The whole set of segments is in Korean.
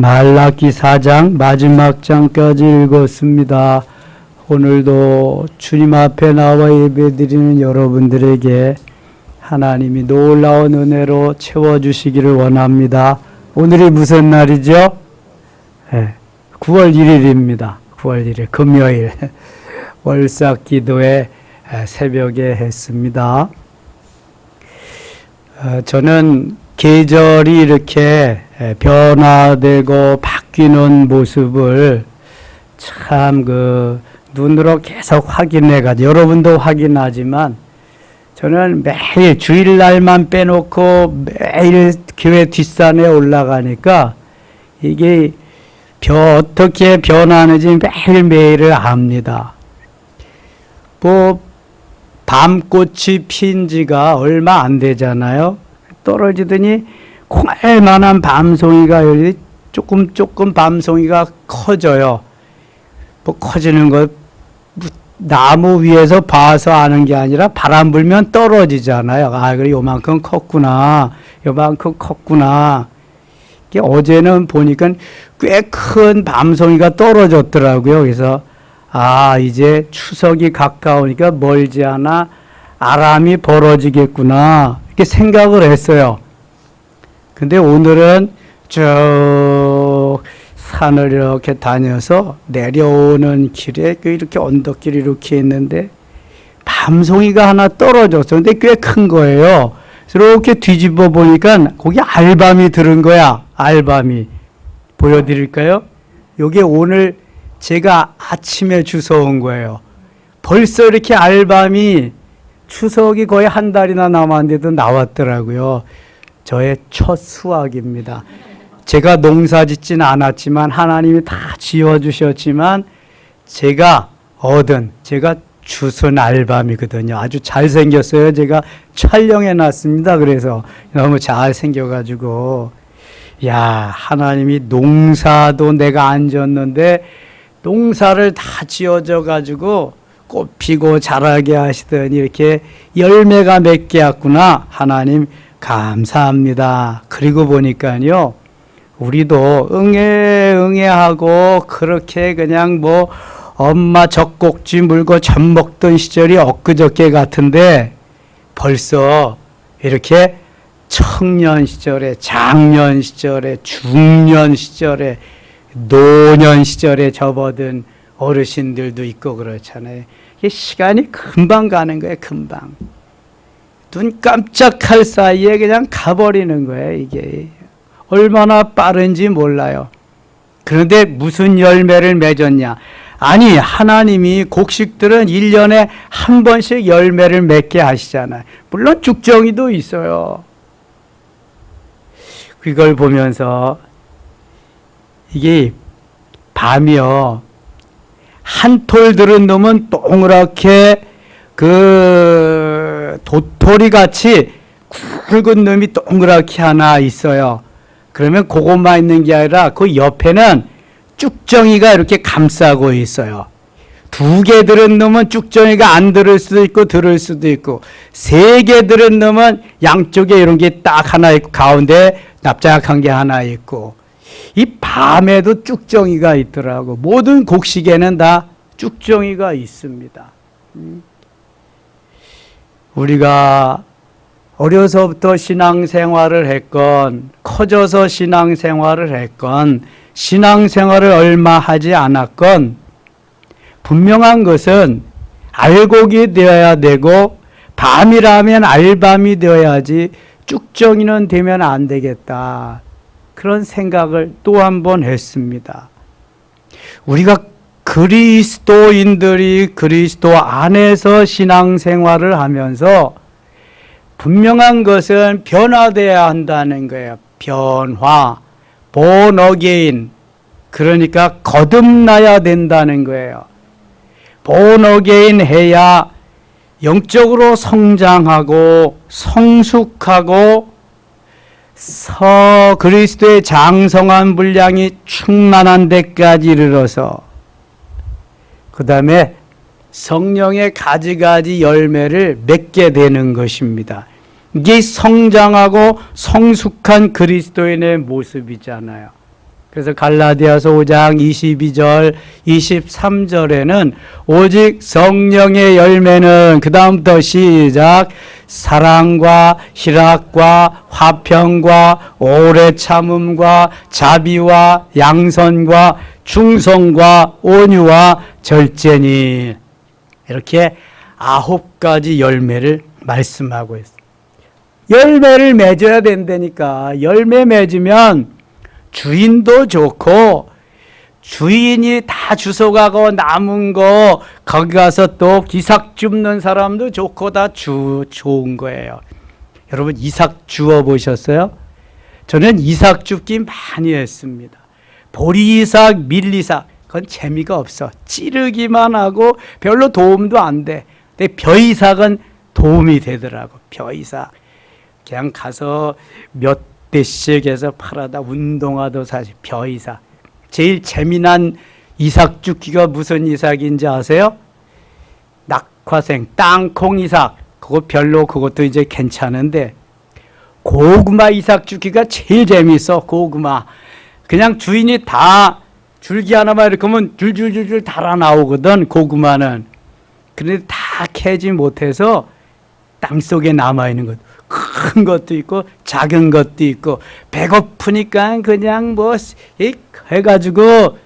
말라기 4장 마지막 장까지 읽었습니다. 오늘도 주님 앞에 나와 예배드리는 여러분들에게 하나님이 놀라운 은혜로 채워주시기를 원합니다. 오늘이 무슨 날이죠? 9월 1일입니다. 9월 1일 금요일 월삭 기도회 새벽에 했습니다. 저는 계절이 이렇게 변화되고 바뀌는 모습을 참 눈으로 계속 확인해가지고 여러분도 확인하지만 저는 매일 주일날만 빼놓고 매일 교회 뒷산에 올라가니까 이게 어떻게 변하는지 매일매일을 압니다. 밤꽃이 핀 지가 얼마 안 되잖아요. 떨어지더니 콩알만한 밤송이가 조금 밤송이가 커져요. 커지는 거 나무 위에서 봐서 아는 게 아니라 바람 불면 떨어지잖아요. 그래 요만큼 컸구나. 요만큼 컸구나. 어제는 보니까 꽤 큰 밤송이가 떨어졌더라고요. 그래서 이제 추석이 가까우니까 멀지 않아 아람이 벌어지겠구나 이렇게 생각을 했어요. 근데 오늘은 쭉 산을 이렇게 다녀서 내려오는 길에 이렇게 언덕길이 이렇게 있는데 밤송이가 하나 떨어졌어. 근데 꽤 큰 거예요. 이렇게 뒤집어 보니까 거기 알밤이 들은 거야. 알밤이. 보여드릴까요? 요게 오늘 제가 아침에 주워온 거예요. 벌써 이렇게 알밤이 추석이 거의 한 달이나 남았는데도 나왔더라고요. 저의 첫 수확입니다. 제가 농사 짓진 않았지만 하나님이 다 지어주셨지만 제가 주운 알밤이거든요. 아주 잘생겼어요. 제가 촬영해 놨습니다. 그래서 너무 잘생겨가지고 하나님이 농사도 내가 안 졌는데 농사를 다 지어줘 꽃 피고 자라게 하시더니 이렇게 열매가 맺게 왔구나. 하나님 감사합니다. 그리고 보니까요, 우리도 응애하고 그렇게 그냥 엄마 젖꼭지 물고 젖 먹던 시절이 엊그저께 같은데 벌써 이렇게 청년 시절에, 장년 시절에, 중년 시절에, 노년 시절에 접어든 어르신들도 있고 그렇잖아요. 이게 시간이 금방 가는 거예요. 금방. 눈 깜짝할 사이에 그냥 가버리는 거예요. 이게 얼마나 빠른지 몰라요. 그런데 무슨 열매를 맺었냐? 아니, 하나님이 곡식들은 1년에 한 번씩 열매를 맺게 하시잖아요. 물론 죽정이도 있어요. 그걸 보면서 이게 밤이요, 한 톨 들은 놈은 동그랗게 도토리 같이 굵은 놈이 동그랗게 하나 있어요. 그러면 그것만 있는 게 아니라 그 옆에는 쭉정이가 이렇게 감싸고 있어요. 2개 들은 놈은 쭉정이가 안 들을 수도 있고 들을 수도 있고, 3개 들은 놈은 양쪽에 이런 게 딱 하나 있고 가운데 납작한 게 하나 있고, 이 밤에도 쭉정이가 있더라고. 모든 곡식에는 다 쭉정이가 있습니다. 우리가 어려서부터 신앙생활을 했건 커져서 신앙생활을 했건 신앙생활을 얼마 하지 않았건 분명한 것은 알곡이 되어야 되고 밤이라면 알밤이 되어야지 쭉정이는 되면 안 되겠다. 그런 생각을 또 한 번 했습니다. 우리가 그리스도인들이 그리스도 안에서 신앙생활을 하면서 분명한 것은 변화되어야 한다는 거예요. 변화, born again. 그러니까 거듭나야 된다는 거예요. born again 해야 영적으로 성장하고 성숙하고 그리스도의 장성한 분량이 충만한 데까지 이르러서 그 다음에 성령의 가지가지 열매를 맺게 되는 것입니다. 이게 성장하고 성숙한 그리스도인의 모습이잖아요. 그래서 갈라디아서 5장 22절, 23절에는 오직 성령의 열매는 그 다음부터 시작 사랑과 희락과 화평과 오래 참음과 자비와 양선과 충성과 온유와 절제니 이렇게 9가지 열매를 말씀하고 있습니다. 열매를 맺어야 된다니까. 열매 맺으면 주인도 좋고 주인이 다 주워가고 남은 거 거기 가서 또 이삭 줍는 사람도 좋고 다 좋은 거예요. 여러분 이삭 주워 보셨어요? 저는 이삭 줍기 많이 했습니다. 보리 이삭, 밀 이삭 그건 재미가 없어. 찌르기만 하고 별로 도움도 안 돼. 근데 벼 이삭은 도움이 되더라고. 벼 이삭 그냥 가서 몇 대씩 해서 팔아다 운동화도 사실 벼 이삭. 제일 재미난 이삭 줍기가 무슨 이삭인지 아세요? 낙화생 땅콩 이삭. 그거 별로 그것도 이제 괜찮은데 고구마 이삭 줍기가 제일 재미있어. 고구마 그냥 주인이 다 줄기 하나만 이렇게 하면 줄줄줄줄 달아 나오거든. 고구마는. 그런데 다 캐지 못해서 땅속에 남아있는 것. 큰 것도 있고 작은 것도 있고 배고프니까 그냥 뭐 해가지고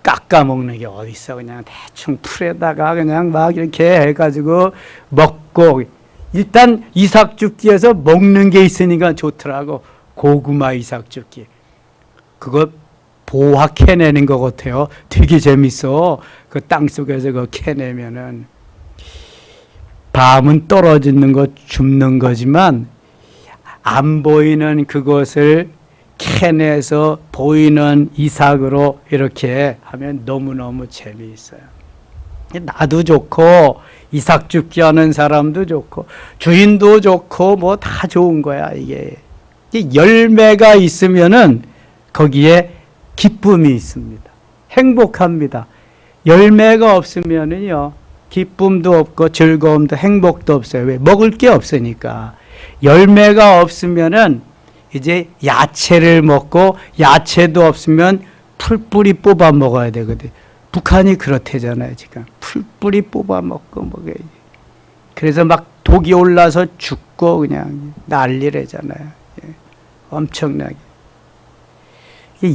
깎아먹는 게 어딨어. 그냥 대충 풀에다가 그냥 막 이렇게 해가지고 먹고 일단 이삭 줍기에서 먹는 게 있으니까 좋더라고. 고구마 이삭 줍기 그거 보화 캐내는 것 같아요. 되게 재밌어. 그 땅속에서 그거 캐내면은 밤은 떨어지는 것 줍는 거지만 안 보이는 그것을 캐내서 보이는 이삭으로 이렇게 하면 너무너무 재미있어요. 나도 좋고 이삭 줍기 하는 사람도 좋고 주인도 좋고 뭐 다 좋은 거야. 이게 열매가 있으면은 거기에 기쁨이 있습니다. 행복합니다. 열매가 없으면은요 기쁨도 없고 즐거움도 행복도 없어요. 왜? 먹을 게 없으니까. 열매가 없으면은 이제 야채를 먹고 야채도 없으면 풀뿌리 뽑아 먹어야 되거든. 북한이 그렇대잖아요. 지금 풀뿌리 뽑아 먹고 먹어야지. 그래서 막 독이 올라서 죽고 그냥 난리래잖아요. 엄청나게.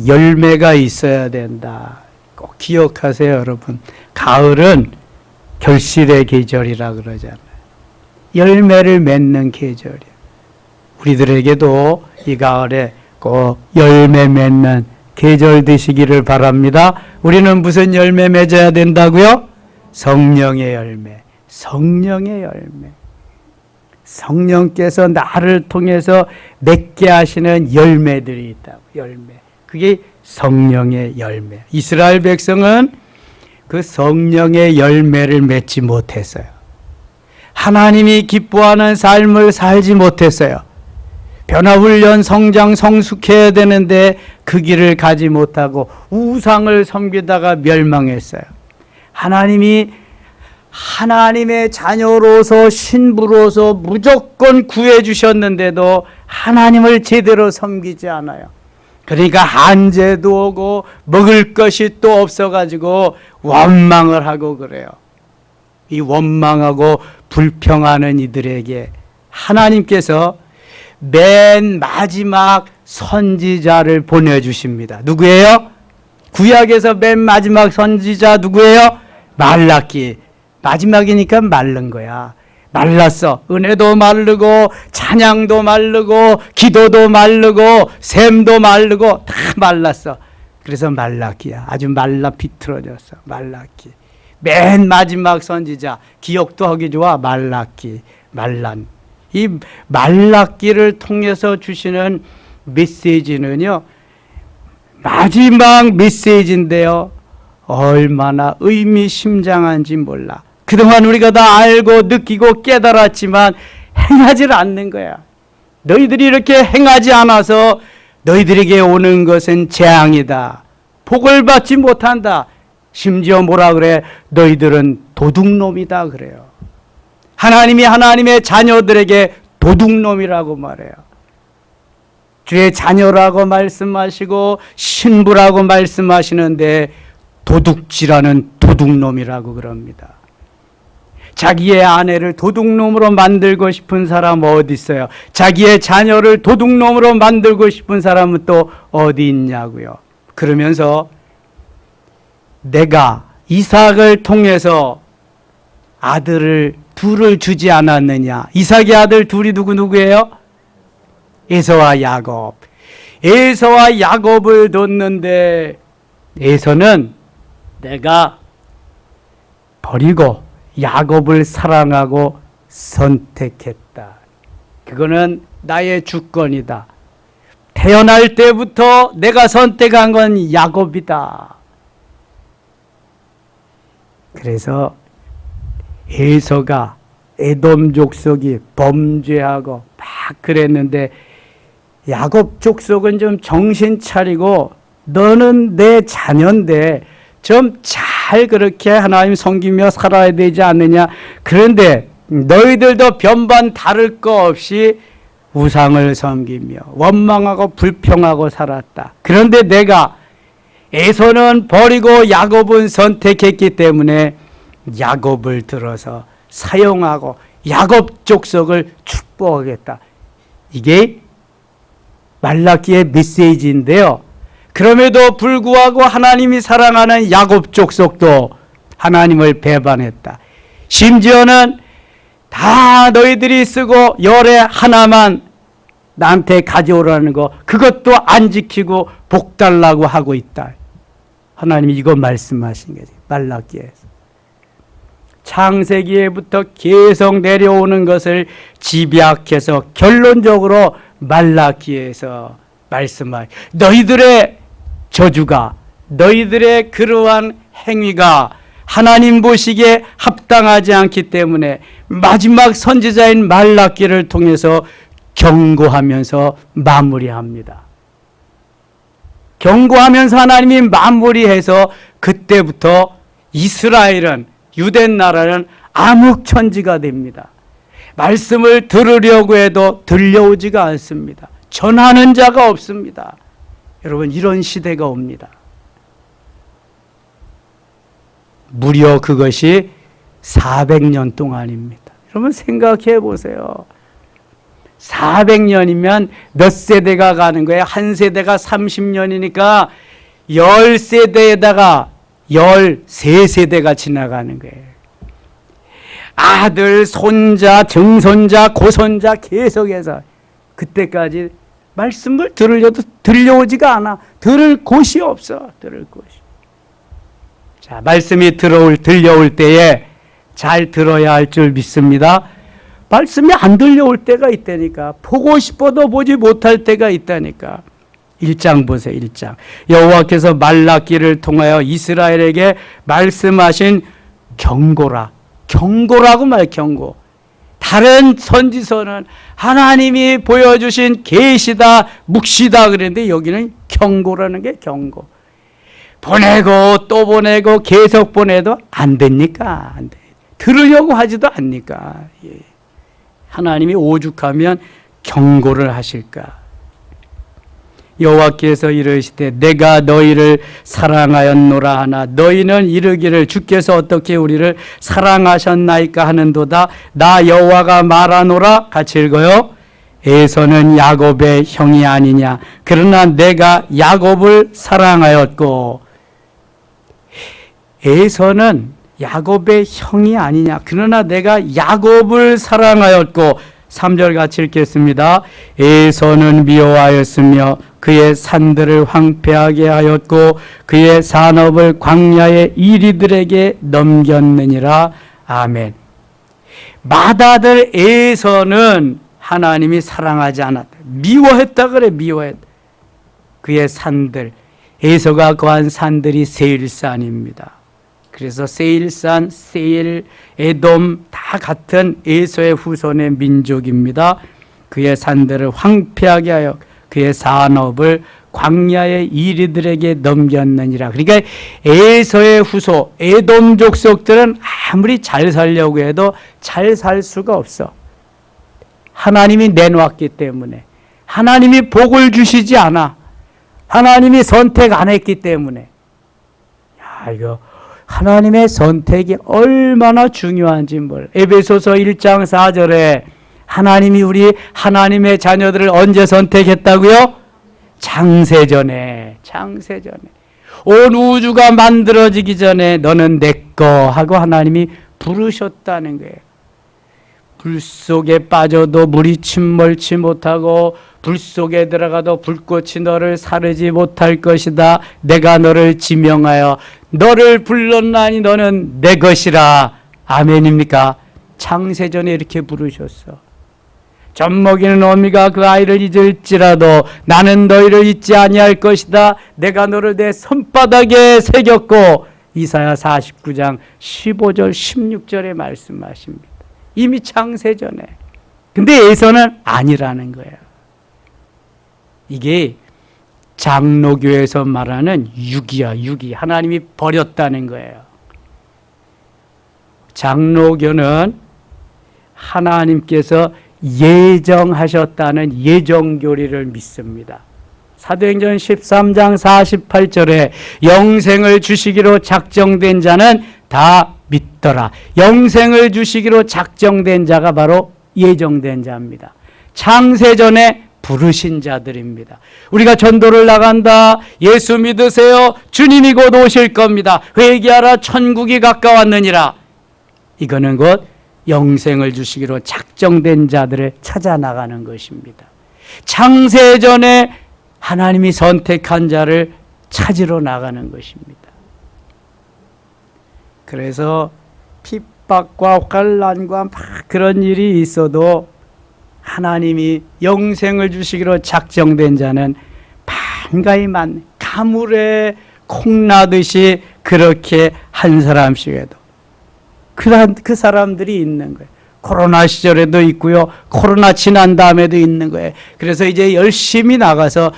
열매가 있어야 된다. 꼭 기억하세요, 여러분. 가을은 결실의 계절이라 그러잖아요. 열매를 맺는 계절이에요. 우리들에게도 이 가을에 꼭 열매 맺는 계절 되시기를 바랍니다. 우리는 무슨 열매 맺어야 된다고요? 성령의 열매. 성령의 열매. 성령께서 나를 통해서 맺게 하시는 열매들이 있다고. 열매. 그게 성령의 열매. 이스라엘 백성은 그 성령의 열매를 맺지 못했어요. 하나님이 기뻐하는 삶을 살지 못했어요. 변화훈련, 성장, 성숙해야 되는데 그 길을 가지 못하고 우상을 섬기다가 멸망했어요. 하나님이 하나님의 자녀로서 신부로서 무조건 구해 주셨는데도 하나님을 제대로 섬기지 않아요. 그러니까 한재도 오고 먹을 것이 또 없어가지고 원망을 하고 그래요. 이 원망하고 불평하는 이들에게 하나님께서 맨 마지막 선지자를 보내주십니다. 누구예요? 구약에서 맨 마지막 선지자 누구예요? 말라기. 마지막이니까 마른 거야. 말랐어. 은혜도 마르고 찬양도 마르고 기도도 마르고 샘도 마르고 다 말랐어. 그래서 말라기야. 아주 말라 비틀어졌어. 말라기. 맨 마지막 선지자. 기억도 하기 좋아. 말라기. 말란. 이 말라기를 통해서 주시는 메시지는요. 마지막 메시지인데요. 얼마나 의미심장한지 몰라. 그동안 우리가 다 알고 느끼고 깨달았지만 행하지 않는 거야. 너희들이 이렇게 행하지 않아서 너희들에게 오는 것은 재앙이다. 복을 받지 못한다. 심지어 뭐라 그래? 너희들은 도둑놈이다 그래요. 하나님이 하나님의 자녀들에게 도둑놈이라고 말해요. 주의 자녀라고 말씀하시고 신부라고 말씀하시는데 도둑질하는 도둑놈이라고 그럽니다. 자기의 아내를 도둑놈으로 만들고 싶은 사람 어디 있어요? 자기의 자녀를 도둑놈으로 만들고 싶은 사람은 또 어디 있냐고요. 그러면서 내가 이삭을 통해서 아들을 둘을 주지 않았느냐. 이삭의 아들 둘이 누구예요? 에서와 야곱. 에서와 야곱을 뒀는데 에서는 내가 버리고 야곱을 사랑하고 선택했다. 그거는 나의 주권이다. 태어날 때부터 내가 선택한 건 야곱이다. 그래서 에서가 에돔 족속이 범죄하고 막 그랬는데 야곱 족속은 좀 정신 차리고 너는 내 자녀인데 좀 잘 그렇게 하나님 섬기며 살아야 되지 않느냐. 그런데 너희들도 변반 다를 거 없이 우상을 섬기며 원망하고 불평하고 살았다. 그런데 내가 에서는 버리고 야곱은 선택했기 때문에 야곱을 들어서 사용하고 야곱 족속을 축복하겠다. 이게 말라기의 메시지인데요. 그럼에도 불구하고 하나님이 사랑하는 야곱 족속도 하나님을 배반했다. 심지어는 다 너희들이 쓰고 열에 하나만 나한테 가져오라는 거 그것도 안 지키고 복 달라고 하고 있다. 하나님이 이거 말씀하신 거지. 말라기에서. 창세기에부터 계속 내려오는 것을 집약해서 결론적으로 말라기에서 말씀하여 너희들의 저주가 너희들의 그러한 행위가 하나님 보시기에 합당하지 않기 때문에 마지막 선지자인 말라기를 통해서 경고하면서 마무리합니다. 경고하면서 하나님이 마무리해서 그때부터 이스라엘은 유대 나라는 암흑천지가 됩니다. 말씀을 들으려고 해도 들려오지가 않습니다. 전하는 자가 없습니다. 여러분 이런 시대가 옵니다. 무려 그것이 400년 동안입니다. 여러분 생각해 보세요. 400년이면 몇 세대가 가는 거예요? 한 세대가 30년이니까 10세대에다가 13세대가 지나가는 거예요. 아들, 손자, 증손자, 고손자 계속해서 그때까지 말씀을 들으려도 들려오지가 않아. 들을 곳이 없어. 들을 곳이. 자, 말씀이 들려올 때에 잘 들어야 할 줄 믿습니다. 말씀이 안 들려올 때가 있다니까. 보고 싶어도 보지 못할 때가 있다니까. 1장 보세요. 1장. 여호와께서 말라기를 통하여 이스라엘에게 말씀하신 경고라. 경고라고 말 경고. 다른 선지서는 하나님이 보여주신 계시다, 묵시다 그랬는데 여기는 경고라는 게 경고. 보내고 또 보내고 계속 보내도 안 됩니까? 안 돼. 들으려고 하지도 않니까. 예. 하나님이 오죽하면 경고를 하실까? 여호와께서 이르시되 내가 너희를 사랑하였노라 하나 너희는 이르기를 주께서 어떻게 우리를 사랑하셨나이까 하는도다. 나 여호와가 말하노라. 같이 읽어요. 에서는 야곱의 형이 아니냐. 그러나 내가 야곱을 사랑하였고. 에서는 야곱의 형이 아니냐. 그러나 내가 야곱을 사랑하였고. 3절 같이 읽겠습니다. 에서는 미워하였으며 그의 산들을 황폐하게 하였고 그의 산업을 광야의 이리들에게 넘겼느니라. 아멘. 맏아들 에서는 하나님이 사랑하지 않았다. 미워했다 그래. 미워했다. 그의 산들, 에서가 거한 산들이 세일산입니다. 그래서 세일산, 세일, 에돔 다 같은 에서의 후손의 민족입니다. 그의 산들을 황폐하게 하여 그의 산업을 광야의 이리들에게 넘겼느니라. 그러니까 에서의 후손, 에돔 족속들은 아무리 잘 살려고 해도 잘 살 수가 없어. 하나님이 내놓았기 때문에. 하나님이 복을 주시지 않아. 하나님이 선택 안 했기 때문에. 야, 이거 하나님의 선택이 얼마나 중요한지 몰라. 에베소서 1장 4절에 하나님이 우리 하나님의 자녀들을 언제 선택했다고요? 창세전에. 온 우주가 만들어지기 전에 너는 내 거 하고 하나님이 부르셨다는 거예요. 불 속에 빠져도 물이 침몰치 못하고 불 속에 들어가도 불꽃이 너를 사르지 못할 것이다. 내가 너를 지명하여 너를 불렀나니 너는 내 것이라. 아멘입니까? 창세전에 이렇게 부르셨어. 젖먹이는 어미가 그 아이를 잊을지라도 나는 너희를 잊지 아니할 것이다. 내가 너를 내 손바닥에 새겼고. 이사야 49장 15절 16절에 말씀하십니다. 이미 창세전에. 근데 에서는 아니라는 거예요. 이게 장로교에서 말하는 유기야, 유기. 하나님이 버렸다는 거예요. 장로교는 하나님께서 예정하셨다는 예정교리를 믿습니다. 사도행전 13장 48절에 영생을 주시기로 작정된 자는 다 믿더라. 영생을 주시기로 작정된 자가 바로 예정된 자입니다. 창세전에 부르신 자들입니다. 우리가 전도를 나간다. 예수 믿으세요. 주님이 곧 오실 겁니다. 회개하라. 천국이 가까웠느니라. 이거는 곧 영생을 주시기로 작정된 자들을 찾아 나가는 것입니다. 창세전에 하나님이 선택한 자를 찾으러 나가는 것입니다. 그래서 핍박과 환난과 막 그런 일이 있어도 하나님이 영생을 주시기로 작정된 자는 반가이 가물에 콩나듯이 그렇게 한 사람씩 해도 그 사람들이 있는 거예요. 코로나 시절에도 있고요. 코로나 지난 다음에도 있는 거예요. 그래서 이제 열심히 나가서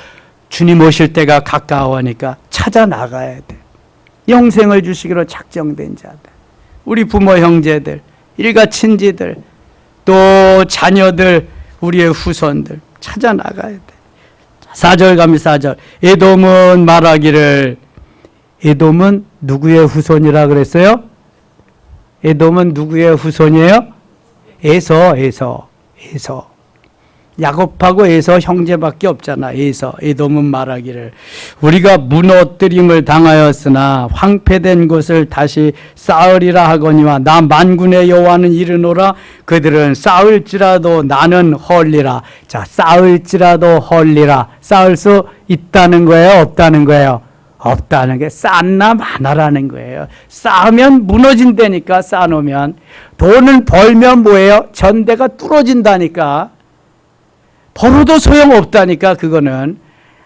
주님 오실 때가 가까워하니까 찾아 나가야 돼. 영생을 주시기로 작정된 자들, 우리 부모 형제들, 일가 친지들, 또 자녀들, 우리의 후손들 찾아 나가야 돼. 4절 갑니다. 4절. 에돔은 말하기를, 에돔은 누구의 후손이라 그랬어요? 에돔은 누구의 후손이에요? 에서. 야곱하고 에서 형제밖에 없잖아. 에돔은 말하기를 우리가 무너뜨림을 당하였으나 황폐된 곳을 다시 쌓으리라 하거니와 나 만군의 여호와는 이르노라. 그들은 쌓을지라도 나는 헐리라. 자, 쌓을지라도 헐리라. 쌓을 수 있다는 거예요? 없다는 거예요? 없다는 게 쌓나 마나라는 거예요. 쌓으면 무너진다니까. 쌓아놓으면 돈을 벌면 뭐예요? 전대가 뚫어진다니까. 벌어도 소용없다니까. 그거는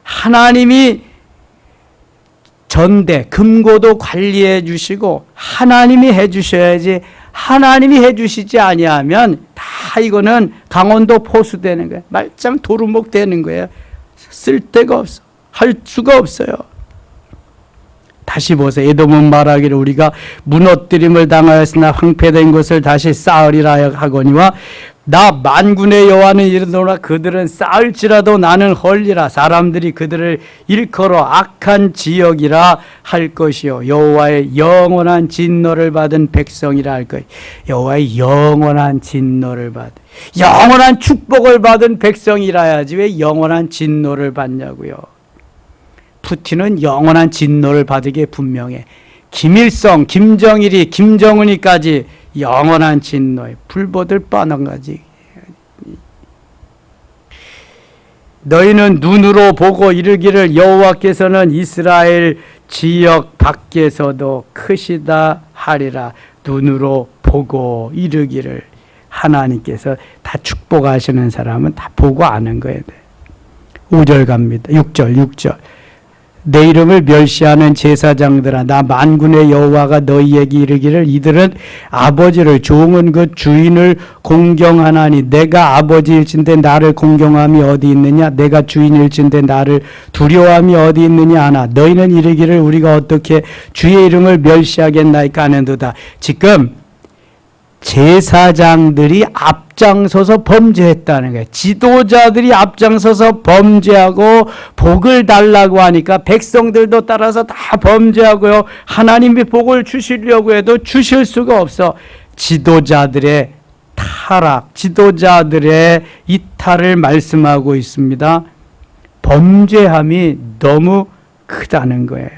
하나님이 전대 금고도 관리해 주시고 하나님이 해 주셔야지. 하나님이 해 주시지 아니하면 다 이거는 강원도 포수 되는 거예요. 말짱 도루묵 되는 거예요. 쓸 데가 없어. 할 수가 없어요. 다시 보세요. 에돔은 말하기를 우리가 무너뜨림을 당하였으나 황폐된 것을 다시 쌓으리라 하거니와 나 만군의 여호와는 이르노라. 그들은 쌓을지라도 나는 헐리라. 사람들이 그들을 일컬어 악한 지역이라 할 것이요 여호와의 영원한 진노를 받은 백성이라 할 것. 여호와의 영원한 진노를 받은, 영원한 축복을 받은 백성이라 해야지 왜 영원한 진노를 받냐고요. 푸틴은 영원한 진노를 받으게 분명해. 김일성, 김정일이, 김정은이까지 영원한 진노에 불보들 뻔한가지. 너희는 눈으로 보고 이르기를 여호와께서는 이스라엘 지역 밖에서도 크시다 하리라. 눈으로 보고 이르기를. 하나님께서 다 축복하시는 사람은 다 보고 아는 거예요. 5절 갑니다. 6절. 내 이름을 멸시하는 제사장들아, 나 만군의 여호와가 너희에게 이르기를 이들은 아버지를, 종은 그 주인을 공경하나니 내가 아버지일진데 나를 공경함이 어디 있느냐? 내가 주인일진데 나를 두려워함이 어디 있느냐 하나. 너희는 이르기를 우리가 어떻게 주의 이름을 멸시하겠나이까 하는도다. 지금 제사장들이 앞장서서 범죄했다는 거예요. 지도자들이 앞장서서 범죄하고 복을 달라고 하니까 백성들도 따라서 다 범죄하고요. 하나님이 복을 주시려고 해도 주실 수가 없어. 지도자들의 타락, 지도자들의 이탈을 말씀하고 있습니다. 범죄함이 너무 크다는 거예요.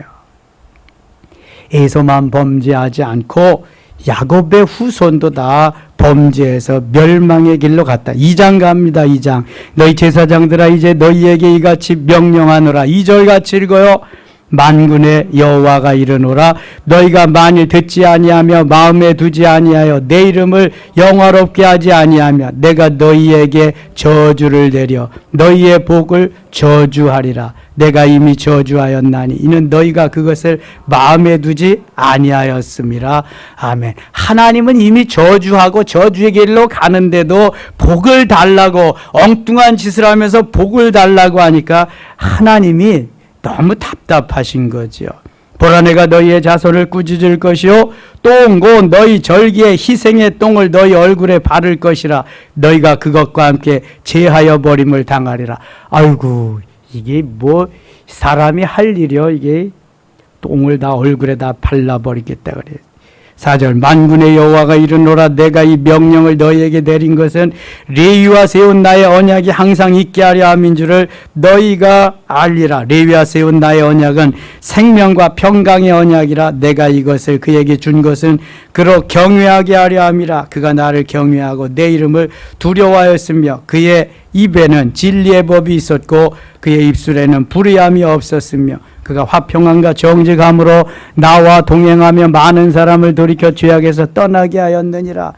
에서만 범죄하지 않고 야곱의 후손도 다 범죄해서 멸망의 길로 갔다. 2장 갑니다. 2장. 너희 제사장들아 이제 너희에게 이같이 명령하노라. 2절 같이 읽어요. 만군의 여호와가 이르노라. 너희가 만일 듣지 아니하며 마음에 두지 아니하여 내 이름을 영화롭게 하지 아니하며 내가 너희에게 저주를 내려 너희의 복을 저주하리라. 내가 이미 저주하였나니 이는 너희가 그것을 마음에 두지 아니하였음이라. 아멘. 하나님은 이미 저주하고 저주의 길로 가는데도 복을 달라고 엉뚱한 짓을 하면서 복을 달라고 하니까 하나님이 너무 답답하신 거죠. 보라 내가 너희의 자손을 꾸짖을 것이요 똥 곧 너희 절기의 희생의 똥을 너희 얼굴에 바를 것이라. 너희가 그것과 함께 제하여 버림을 당하리라. 아이고 이게 뭐 사람이 할 일이요. 이게 똥을 다 얼굴에 다 발라버리겠다 그래요. 4절 만군의 여호와가 이르노라. 내가 이 명령을 너희에게 내린 것은 레위와 세운 나의 언약이 항상 있게 하려 함인 줄을 너희가 알리라. 레위와 세운 나의 언약은 생명과 평강의 언약이라. 내가 이것을 그에게 준 것은 그로 경외하게 하려 함이라. 그가 나를 경외하고 내 이름을 두려워하였으며 그의 입에는 진리의 법이 있었고 그의 입술에는 불의함이 없었으며 그가 화평함과 정직함으로 나와 동행하며 많은 사람을 돌이켜 죄악에서 떠나게 하였느니라.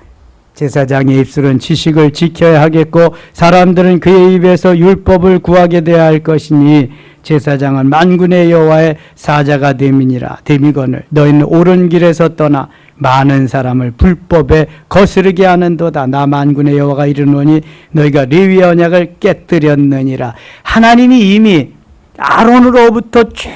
제사장의 입술은 지식을 지켜야 하겠고 사람들은 그의 입에서 율법을 구하게 되어야 할 것이니 제사장은 만군의 여호와의 사자가 됨이거늘 너희는 옳은 길에서 떠나 많은 사람을 불법에 거스르게 하는도다. 나 만군의 여호와가 이르노니 너희가 레위의 언약을 깨뜨렸느니라. 하나님이 이미 아론으로부터 쭉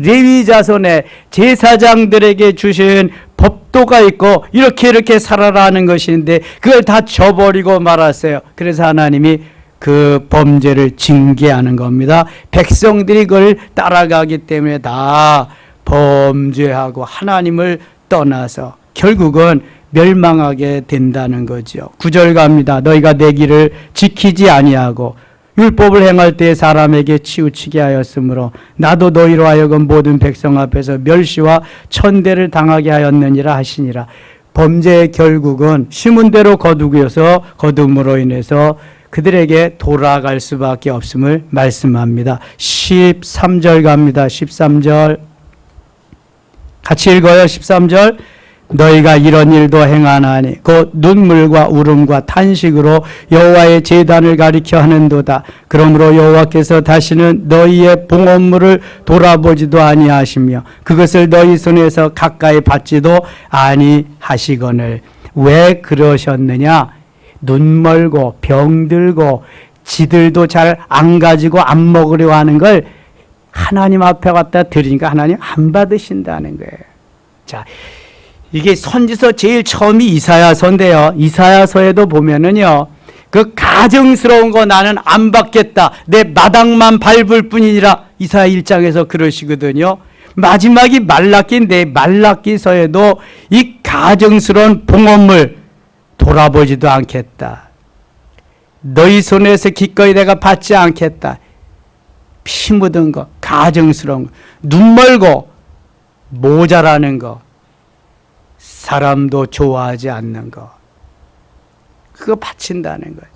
레위 자손의 제사장들에게 주신 법도가 있고 이렇게 살아라 하는 것인데 그걸 다 저버리고 말았어요. 그래서 하나님이 그 범죄를 징계하는 겁니다. 백성들이 그걸 따라가기 때문에 다 범죄하고 하나님을 떠나서 결국은 멸망하게 된다는 거죠. 9절 갑니다. 너희가 내 길을 지키지 아니하고 율법을 행할 때 사람에게 치우치게 하였으므로 나도 너희로 하여금 모든 백성 앞에서 멸시와 천대를 당하게 하였느니라 하시니라. 범죄의 결국은 심은 대로 거둠으로 인해서 그들에게 돌아갈 수밖에 없음을 말씀합니다. 13절 갑니다. 13절 같이 읽어요. 13절 너희가 이런 일도 행하나니 곧 눈물과 울음과 탄식으로 여호와의 제단을 가리켜 하는도다. 그러므로 여호와께서 다시는 너희의 봉헌물을 돌아보지도 아니하시며 그것을 너희 손에서 가까이 받지도 아니하시거늘. 왜 그러셨느냐? 눈 멀고 병들고 지들도 잘 안 가지고 안 먹으려 하는 걸 하나님 앞에 갖다 드리니까 하나님 안 받으신다는 거예요. 자, 이게 선지서 제일 처음이 이사야서인데요. 이사야서에도 보면은요, 그 가증스러운 거 나는 안 받겠다. 내 마당만 밟을 뿐이니라. 이사야 1장에서 그러시거든요. 마지막이 말라기인데 말라기서에도 이 가증스러운 봉헌물 돌아보지도 않겠다. 너희 손에서 기꺼이 내가 받지 않겠다. 피 묻은 거, 가증스러운 거, 눈 멀고 모자라는 거, 사람도 좋아하지 않는 거, 그거 바친다는 거지.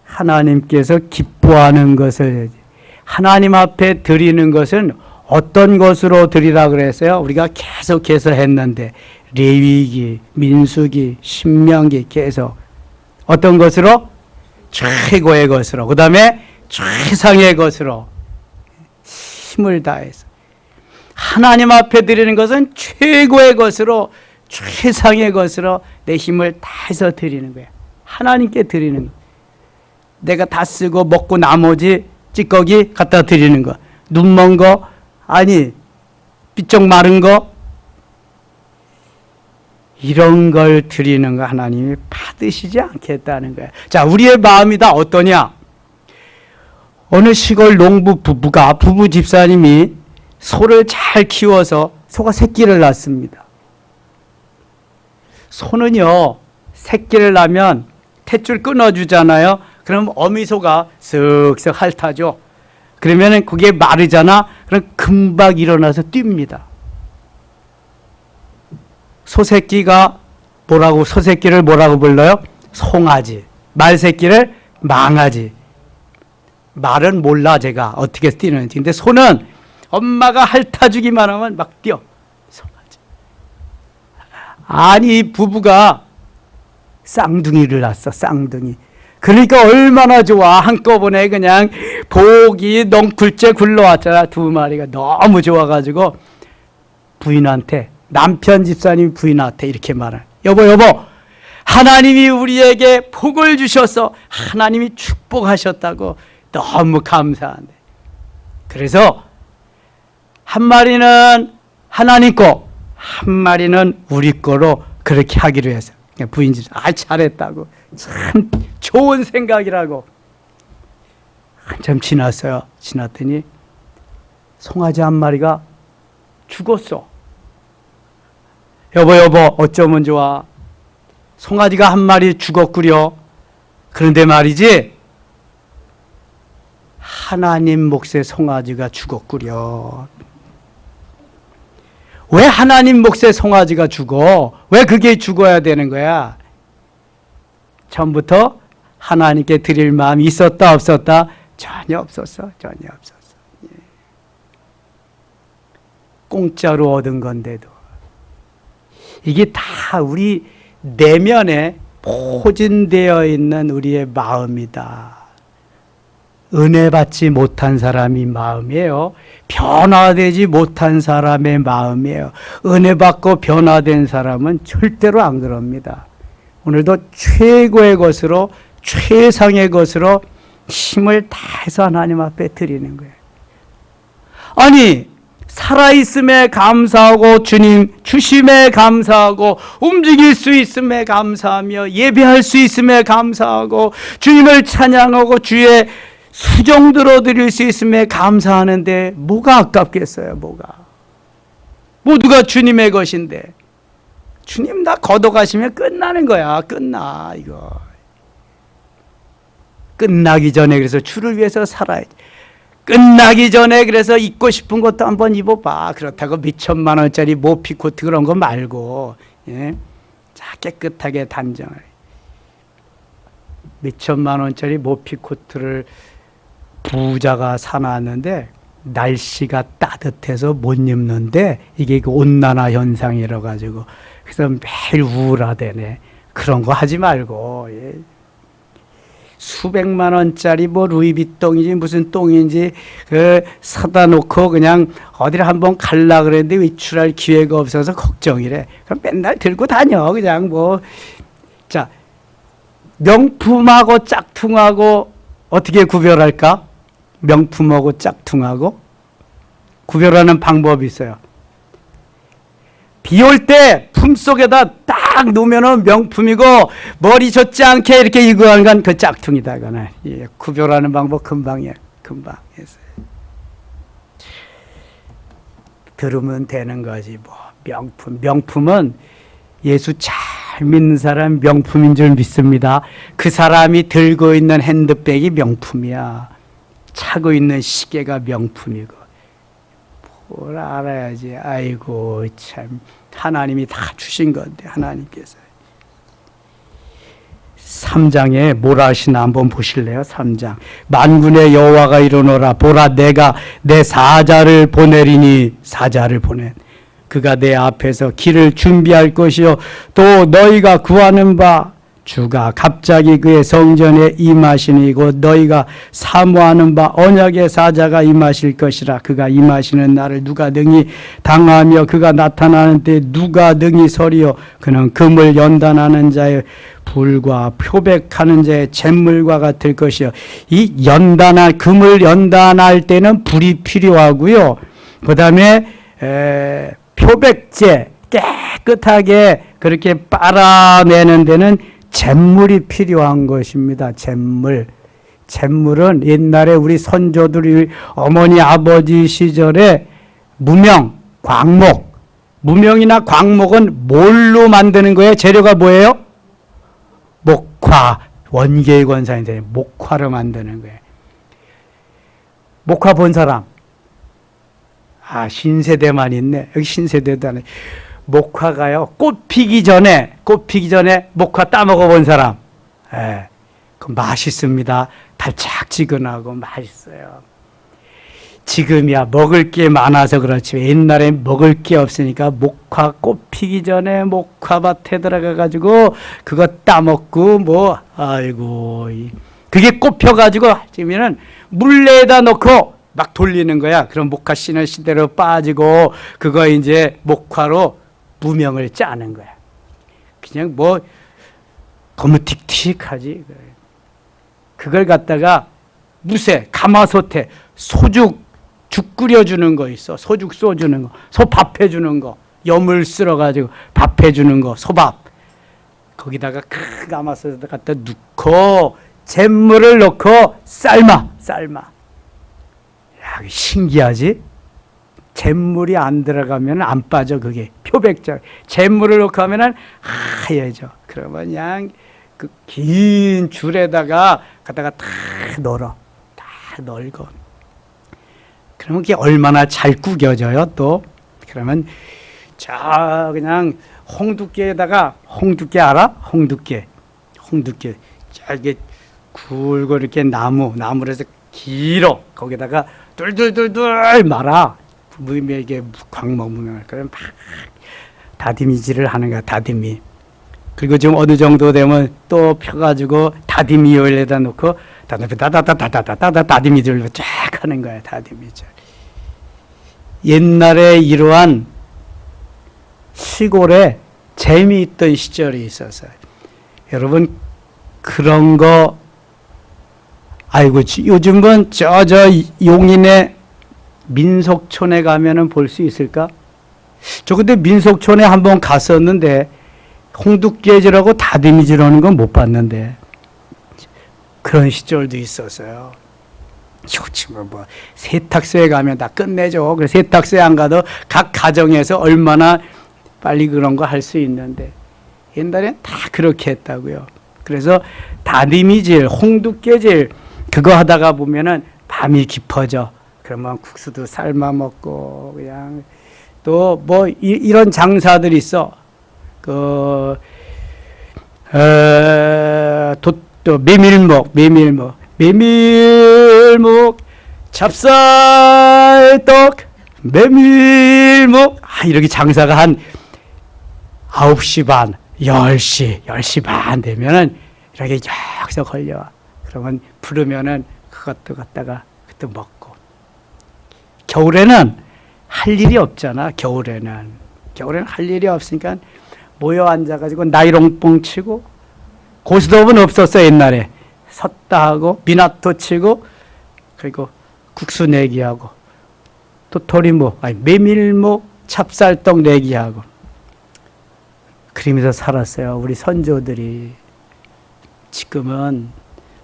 하나님께서 기뻐하는 것을 하나님 앞에 드리는 것은 어떤 것으로 드리라 그랬어요? 우리가 계속해서 했는데 레위기, 민수기, 신명기 계속 어떤 것으로? 최고의 것으로, 그 다음에 최상의 것으로 힘을 다해서 하나님 앞에 드리는 것은 최고의 것으로 최상의 것으로 내 힘을 다해서 드리는 거야. 하나님께 드리는 거. 내가 다 쓰고 먹고 나머지 찌꺼기 갖다 드리는 거. 눈 먼 거, 아니 삐쩍 마른 거, 이런 걸 드리는 거 하나님이 받으시지 않겠다는 거야. 자, 우리의 마음이 다 어떠냐? 어느 시골 농부 부부 집사님이 소를 잘 키워서 소가 새끼를 낳습니다. 소는요, 새끼를 낳으면 탯줄 끊어주잖아요. 그럼 어미소가 쓱쓱 핥아줘. 그러면 그게 마르잖아. 그럼 금방 일어나서 뜁니다. 소새끼를 뭐라고 불러요? 송아지. 말새끼를 망아지. 말은 몰라, 제가 어떻게 뛰는지. 근데 소는 엄마가 핥아주기만 하면 막 뛰어. 송아지. 아니, 이 부부가 쌍둥이를 낳았어, 쌍둥이. 그러니까 얼마나 좋아. 한꺼번에 그냥 복이 넝쿨째 굴러왔잖아. 두 마리가 너무 좋아가지고 부인한테, 남편 집사님 부인한테 이렇게 말해. 여보, 하나님이 우리에게 복을 주셔서 하나님이 축복하셨다고 너무 감사한데. 그래서 한 마리는 하나님 거, 한 마리는 우리 거로 그렇게 하기로 했어요. 부인 집, 잘했다고. 참 좋은 생각이라고. 한참 지났어요. 지났더니 송아지 한 마리가 죽었어. 여보, 어쩌면 좋아. 송아지가 한 마리 죽었구려. 그런데 말이지, 하나님 몫의 송아지가 죽었구려. 왜 하나님 몫의 송아지가 죽어? 왜 그게 죽어야 되는 거야? 처음부터 하나님께 드릴 마음이 있었다 없었다? 전혀 없었어. 예. 공짜로 얻은 건데도. 이게 다 우리 내면에 포진되어 있는 우리의 마음이다. 은혜 받지 못한 사람이 마음이에요. 변화되지 못한 사람의 마음이에요. 은혜 받고 변화된 사람은 절대로 안 그럽니다. 오늘도 최고의 것으로, 최상의 것으로 힘을 다해서 하나님 앞에 드리는 거예요. 아니, 살아있음에 감사하고 주님 주심에 감사하고 움직일 수 있음에 감사하며 예배할 수 있음에 감사하고 주님을 찬양하고 주의 수종 들어드릴 수 있음에 감사하는데 뭐가 아깝겠어요? 뭐가? 모두가 주님의 것인데 주님 다 걷어가시면 끝나는 거야. 끝나 이거. 끝나기 전에 그래서 주를 위해서 살아야지. 끝나기 전에 그래서 입고 싶은 것도 한번 입어봐. 그렇다고 몇천만 원짜리 모피 코트 그런 거 말고, 예? 자, 깨끗하게 단정을. 몇천만 원짜리 모피 코트를 부자가 사놨는데 날씨가 따뜻해서 못 입는데 이게 그 온난화 현상이라 가지고 그래서 매일 우울하대네. 그런 거 하지 말고, 예. 수백만 원짜리 뭐 루이비통인지 무슨 똥인지 그 사다 놓고 그냥 어디를 한번 갈라 그랬는데 외출할 기회가 없어서 걱정이래. 그럼 맨날 들고 다녀. 그냥 뭐. 자, 명품하고 짝퉁하고 어떻게 구별할까? 명품하고 짝퉁하고 구별하는 방법이 있어요. 비 올 때 품속에다 딱 놓으면은 명품이고 머리 젖지 않게 이렇게 이거한 건 그 짝퉁이다. 그거는. 예, 구별하는 방법 금방 했어요. 들으면 되는 거지 뭐. 명품은 예수 잘 믿는 사람 명품인 줄 믿습니다. 그 사람이 들고 있는 핸드백이 명품이야. 차고 있는 시계가 명품이고. 뭘 알아야지. 아이고 참 하나님이 다 주신 건데 하나님께서. 3장에 뭐라 하시나 한번 보실래요? 3장. 만군의 여호와가 이르노라. 보라 내가 내 사자를 보내리니 사자를 보낸. 그가 내 앞에서 길을 준비할 것이요 또 너희가 구하는 바 주가 갑자기 그의 성전에 임하시니 곧 너희가 사모하는 바 언약의 사자가 임하실 것이라. 그가 임하시는 날을 누가 능히 당하며 그가 나타나는 때 누가 능히 서리요. 그는 금을 연단하는 자의 불과 표백하는 자의 잿물과 같을 것이요. 이 금을 연단할 때는 불이 필요하고요. 그 다음에 표백제 깨끗하게 그렇게 빨아내는 데는 잿물이 필요한 것입니다. 잿물. 잿물은 옛날에 우리 선조들이 어머니 아버지 시절에 무명, 광목, 무명이나 광목은 뭘로 만드는 거예요? 재료가 뭐예요? 목화, 원계의 권사인데 목화로 만드는 거예요. 목화 본 사람? 아, 신세대만 있네. 여기 신세대도 안 해. 목화가요, 꽃 피기 전에 목화 따먹어 본 사람. 예, 그 맛있습니다. 달짝지근하고 맛있어요. 지금이야 먹을 게 많아서 그렇지 옛날에 먹을 게 없으니까 목화 꽃 피기 전에 목화밭에 들어가 가지고 그거 따먹고 뭐 아이고 그게 꽃 펴 가지고 지면은 물레에다 넣고 막 돌리는 거야. 그럼 목화 씨는 시대로 빠지고 그거 이제 목화로 무명을 짜는 거야. 그냥 뭐 거무틱틱하지. 그걸 갖다가 무쇠, 가마솥에 소죽 죽 끓여주는 거 있어. 소죽 쏘주는 거, 소밥 해주는 거, 염을 쓸어가지고 밥 해주는 거, 소밥. 거기다가 큰 가마솥에 갖다 넣고 잿물을 넣고 삶아. 야, 신기하지? 잿물이 안 들어가면 안 빠져 그게 표백적. 잿물을 넣고 하면은 하얘져. 그러면 그냥 그 긴 줄에다가 갖다가 다 널어. 다 널고. 그러면 그게 얼마나 잘 구겨져요, 또. 그러면 저 그냥 홍두깨에다가 홍두깨 알아? 홍두깨. 이게 굵고 이렇게 나무를 해서 길어. 거기다가 뚫뚫뚫뚫 말아. 이게 광목 무명을. 그러면 막 다듬이질을 하는 거야, 다듬이. 그리고 좀 어느 정도 되면 또 펴가지고 다듬이올에다 놓고 다듬이질로 쫙 하는 거야, 다듬이질. 옛날에 이러한 시골에 재미있던 시절이 있었어요. 여러분 그런 거 아이고 요즘은 저 용인의 민속촌에 가면은 볼 수 있을까? 저 근데 민속촌에 한번 갔었는데 홍두깨질하고 다듬이질 하는 건 못 봤는데 그런 시절도 있었어요. 요즘은 뭐 세탁소에 가면 다 끝내죠. 그래서 세탁소에 안 가도 각 가정에서 얼마나 빨리 그런 거 할 수 있는데 옛날엔 다 그렇게 했다고요. 그래서 다듬이질, 홍두깨질 그거 하다가 보면은 밤이 깊어져. 그러면 국수도 삶아 먹고 그냥 또 뭐 이런 장사들이 있어. 또 메밀묵, 찹쌀떡, 메밀묵. 이렇게 장사가 한 9시 반, 10시 반 되면은 이렇게 여기서 걸려와. 그러면 부르면은 그것도 갖다가 그때 먹고. 겨울에는 할 일이 없잖아, 겨울에는 할 일이 없으니까 모여 앉아가지고 나이롱뽕 치고, 고스톱은 없었어 옛날에. 섰다 하고 미나토 치고 그리고 국수 내기하고 또 도리묵, 메밀묵, 찹쌀떡 내기하고 그러면서 살았어요. 우리 선조들이. 지금은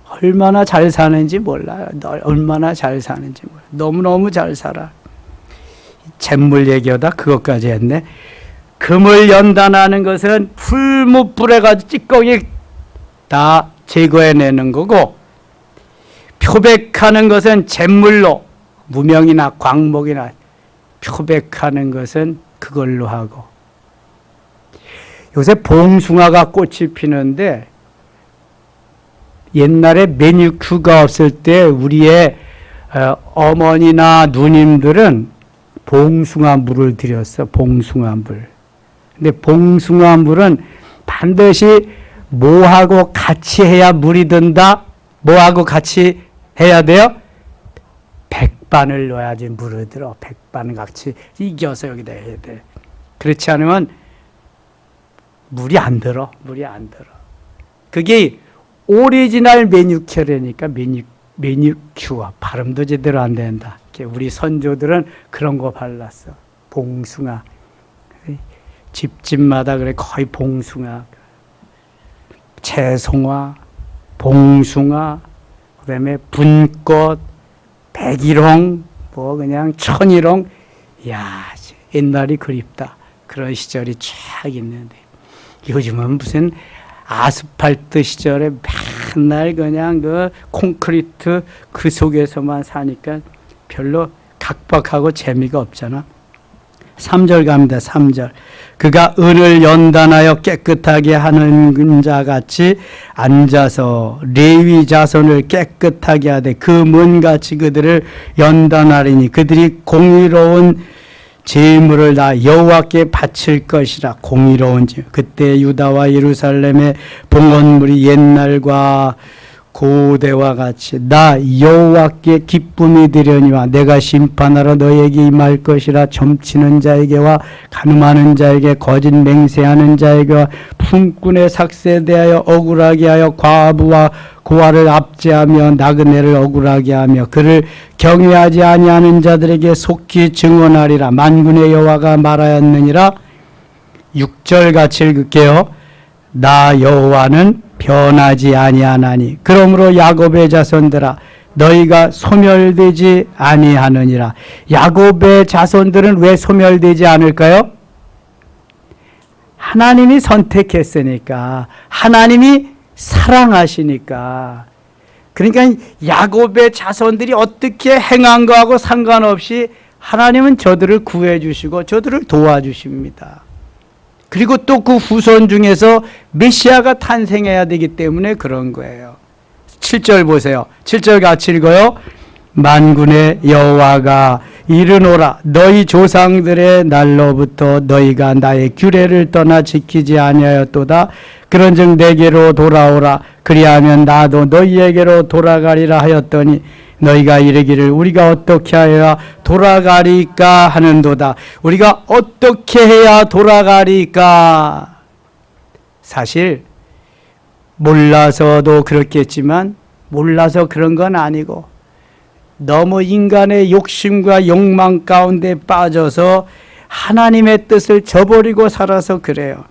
얼마나 잘 사는지 몰라요. 얼마나 잘 사는지 몰라요. 너무너무 잘 살아. 잿물 얘기하다 그것까지 했네. 금을 연단하는 것은 풀무불에 가지고 찌꺼기 다 제거해내는 거고, 표백하는 것은 잿물로, 무명이나 광목이나 표백하는 것은 그걸로 하고. 요새 봉숭아가 꽃이 피는데 옛날에 매니큐어가 없을 때 우리의 어머니나 누님들은 봉숭아 물을 드렸어. 봉숭아 물. 근데 봉숭아 물은 반드시 뭐하고 같이 해야 물이 든다? 뭐하고 같이 해야 돼요? 백반을 넣어야지 물을 들어. 백반 같이 이겨서 여기다 해야 돼. 그렇지 않으면 물이 안 들어. 그게 오리지널 매니큐어라니까. 매니큐어. 발음도 제대로 안 된다. 우리 선조들은 그런 거 발랐어. 봉숭아. 집집마다 그래 거의 봉숭아, 채송화, 봉숭아, 그다음에 분꽃, 백일홍, 뭐 그냥 천일홍. 야, 옛날이 그립다. 그런 시절이 쫙 있는데 요즘은 무슨 아스팔트 시절에 맨날 그냥 그 콘크리트 그 속에서만 사니까 별로 각박하고 재미가 없잖아. 3절 갑니다. 3절. 그가 은을 연단하여 깨끗하게 하는 자같이 앉아서 레위 자손을 깨끗하게 하되 그 문같이 그들을 연단하리니 그들이 공의로운 제물을 다 여호와께 바칠 것이라. 공의로운 제물. 그때 유다와 예루살렘의 봉헌물이 옛날과 고대와 같이 나 여호와께 기쁨이 되려니와 내가 심판하러 너에게 임할 것이라. 점치는 자에게와 간음하는 자에게 거짓 맹세하는 자에게와 품꾼의 삭세에 대하여 억울하게 하여 과부와 고아를 압제하며 나그네를 억울하게 하며 그를 경외하지 아니하는 자들에게 속히 증언하리라. 만군의 여호와가 말하였느니라. 6절 같이 읽을게요. 나 여호와는 변하지 아니하나니 그러므로 야곱의 자손들아 너희가 소멸되지 아니하느니라. 야곱의 자손들은 왜 소멸되지 않을까요? 하나님이 선택했으니까, 하나님이 사랑하시니까. 그러니까 야곱의 자손들이 어떻게 행한 거하고 상관없이 하나님은 저들을 구해 주시고 저들을 도와주십니다. 그리고 또 그 후손 중에서 메시아가 탄생해야 되기 때문에 그런 거예요. 7절 보세요. 7절 같이 읽어요. 만군의 여호와가 이르노라. 너희 조상들의 날로부터 너희가 나의 규례를 떠나 지키지 아니하였도다. 그런즉 내게로 돌아오라. 그리하면 나도 너희에게로 돌아가리라 하였더니 너희가 이르기를 우리가 어떻게 하여야 돌아가리까 하는도다. 우리가 어떻게 해야 돌아가리까? 사실 몰라서도 그렇겠지만 몰라서 그런 건 아니고 너무 인간의 욕심과 욕망 가운데 빠져서 하나님의 뜻을 저버리고 살아서 그래요.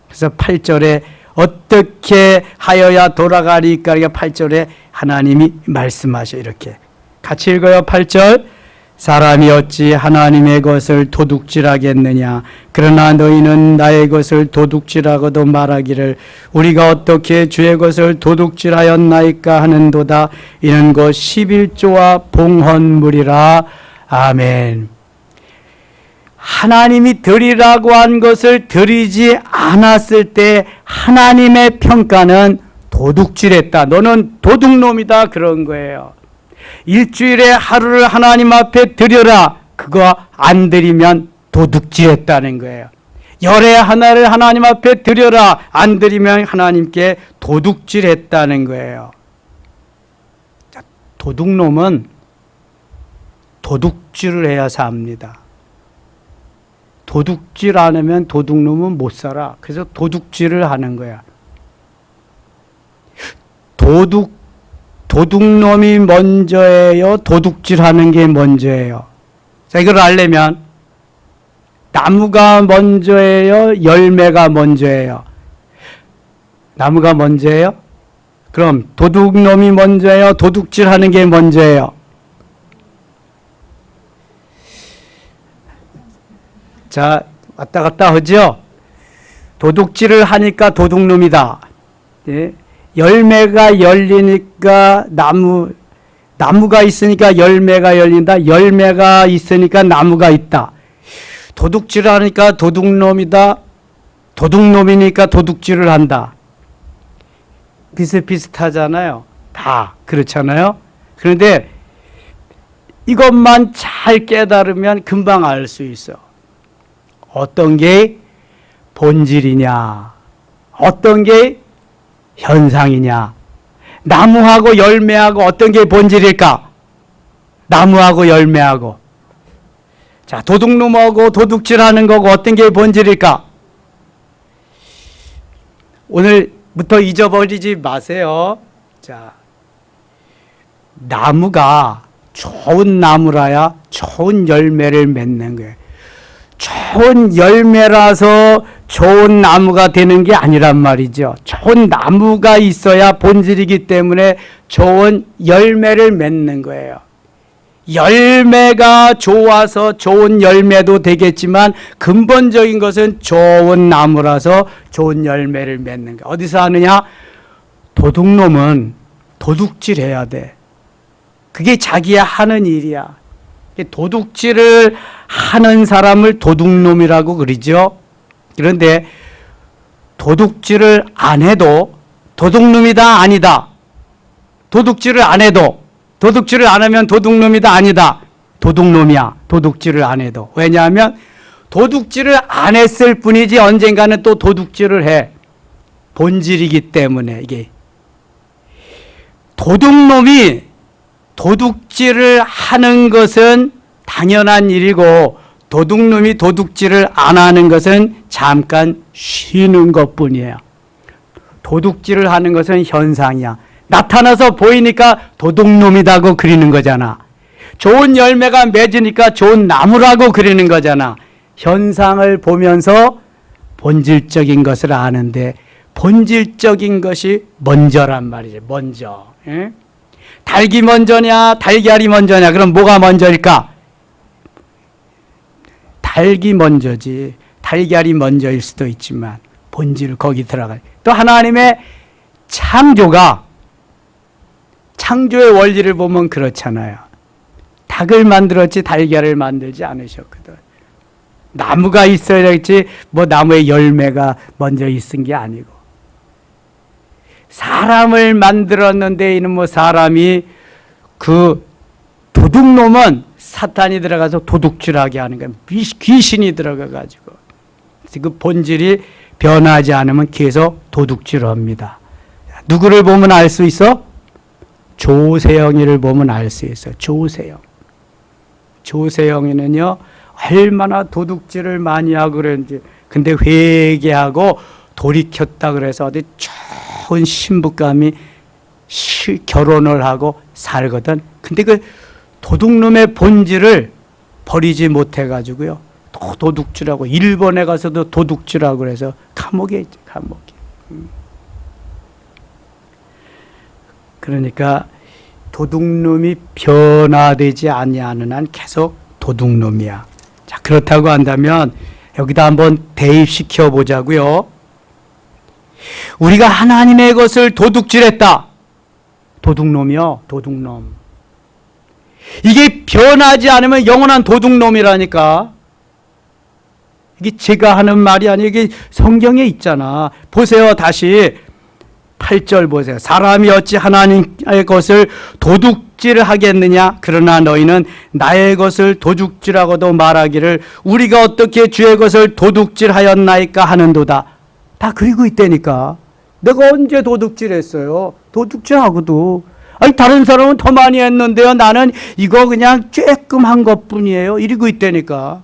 그래서 8절에 어떻게 하여야 돌아가리까? 8절에 하나님이 말씀하셔. 이렇게 같이 읽어요. 8절. 사람이 어찌 하나님의 것을 도둑질하겠느냐? 그러나 너희는 나의 것을 도둑질하고도 말하기를 우리가 어떻게 주의 것을 도둑질하였나이까 하는도다. 이는 곧 11조와 봉헌물이라. 아멘. 하나님이 드리라고 한 것을 드리지 않았을 때 하나님의 평가는 도둑질했다. 너는 도둑놈이다. 그런 거예요. 일주일에 하루를 하나님 앞에 드려라. 그거 안 드리면 도둑질했다는 거예요. 열에 하나를 하나님 앞에 드려라. 안 드리면 하나님께 도둑질했다는 거예요. 도둑놈은 도둑질을 해야 삽니다. 도둑질 안 하면 도둑놈은 못 살아. 그래서 도둑질을 하는 거야. 도둑놈이 먼저예요? 도둑질하는 게 먼저예요? 자, 이걸 알려면 나무가 먼저예요? 열매가 먼저예요? 나무가 먼저예요? 그럼 도둑놈이 먼저예요? 도둑질하는 게 먼저예요? 자, 왔다 갔다 하죠? 도둑질을 하니까 도둑놈이다. 예? 열매가 열리니까 나무가 있으니까 열매가 열린다. 열매가 있으니까 나무가 있다. 도둑질을 하니까 도둑놈이다. 도둑놈이니까 도둑질을 한다. 비슷비슷하잖아요. 다 그렇잖아요. 그런데 이것만 잘 깨달으면 금방 알 수 있어. 어떤 게 본질이냐, 어떤 게 현상이냐. 나무하고 열매하고 어떤 게 본질일까? 나무하고 열매하고. 자, 도둑놈하고 도둑질하는 거고 어떤 게 본질일까? 오늘부터 잊어버리지 마세요. 자, 나무가 좋은 나무라야 좋은 열매를 맺는 거예요. 좋은 열매라서 좋은 나무가 되는 게 아니란 말이죠. 좋은 나무가 있어야 본질이기 때문에 좋은 열매를 맺는 거예요. 열매가 좋아서 좋은 열매도 되겠지만 근본적인 것은 좋은 나무라서 좋은 열매를 맺는 거예요. 어디서 하느냐? 도둑놈은 도둑질해야 돼. 그게 자기야 하는 일이야. 도둑질을 하는 사람을 도둑놈이라고 그러죠. 그런데 도둑질을 안 해도 도둑놈이다 아니다. 도둑질을 안 해도 도둑질을 안 하면 도둑놈이다 아니다. 도둑놈이야. 도둑질을 안 해도. 왜냐하면 도둑질을 안 했을 뿐이지 언젠가는 또 도둑질을 해. 본질이기 때문에 이게. 도둑놈이 도둑질을 하는 것은 당연한 일이고 도둑놈이 도둑질을 안 하는 것은 잠깐 쉬는 것뿐이에요. 도둑질을 하는 것은 현상이야. 나타나서 보이니까 도둑놈이라고 그리는 거잖아. 좋은 열매가 맺으니까 좋은 나무라고 그리는 거잖아. 현상을 보면서 본질적인 것을 아는데 본질적인 것이 먼저란 말이죠. 먼저. 예? 닭이 먼저냐 달걀이 먼저냐. 그럼 뭐가 먼저일까? 닭이 먼저지. 달걀이 먼저일 수도 있지만 본질 거기 들어가요. 또 하나님의 창조의 원리를 보면 그렇잖아요. 닭을 만들었지 달걀을 만들지 않으셨거든. 나무가 있어야겠지 뭐 나무에 열매가 먼저 있은 게 아니고. 사람을 만들었는데 이는 뭐 사람이 그 도둑놈은 사탄이 들어가서 도둑질하게 하는 거야. 귀신이 들어가가지고. 그 본질이 변하지 않으면 계속 도둑질합니다. 누구를 보면 알 수 있어? 조세영이를 보면 알 수 있어요. 조세영. 조세영이는요, 얼마나 도둑질을 많이 하고 그랬는지. 근데 회개하고 돌이켰다 그래서 어디 좋은 신부감이 결혼을 하고 살거든. 근데 그 도둑놈의 본질을 버리지 못해가지고요. 또 도둑질하고, 일본에 가서도 도둑질하고 그래서 감옥에 있죠, 감옥에. 그러니까 도둑놈이 변화되지 아니하는 한 계속 도둑놈이야. 자, 그렇다고 한다면 여기다 한번 대입시켜 보자고요. 우리가 하나님의 것을 도둑질했다. 도둑놈이요, 도둑놈. 이게 변하지 않으면 영원한 도둑놈이라니까. 이게 제가 하는 말이 아니에요. 이게 성경에 있잖아. 보세요, 다시 8절 보세요. 사람이 어찌 하나님의 것을 도둑질하겠느냐? 그러나 너희는 나의 것을 도둑질하고도 말하기를 우리가 어떻게 주의 것을 도둑질하였나이까 하는도다. 다 그리고 있다니까. 내가 언제 도둑질했어요? 도둑질하고도. 아니 다른 사람은 더 많이 했는데요. 나는 이거 그냥 조금 한 것뿐이에요. 이러고 있다니까.